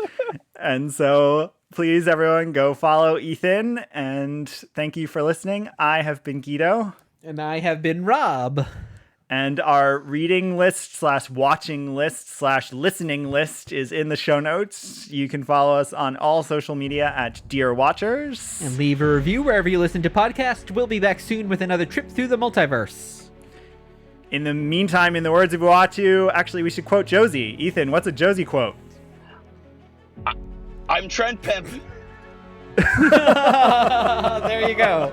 [SPEAKER 2] and so. Please, everyone, go follow Ethan, and thank you for listening. I have been Guido.
[SPEAKER 1] And I have been Rob.
[SPEAKER 2] And our reading list / watching list / listening list is in the show notes. You can follow us on all social media at Dear Watchers.
[SPEAKER 1] And leave a review wherever you listen to podcasts. We'll be back soon with another trip through the multiverse.
[SPEAKER 2] In the meantime, in the words of Uatu, actually, we should quote Josie. Ethan, what's a Josie quote?
[SPEAKER 3] I'm Trent Pimp.
[SPEAKER 1] There you go.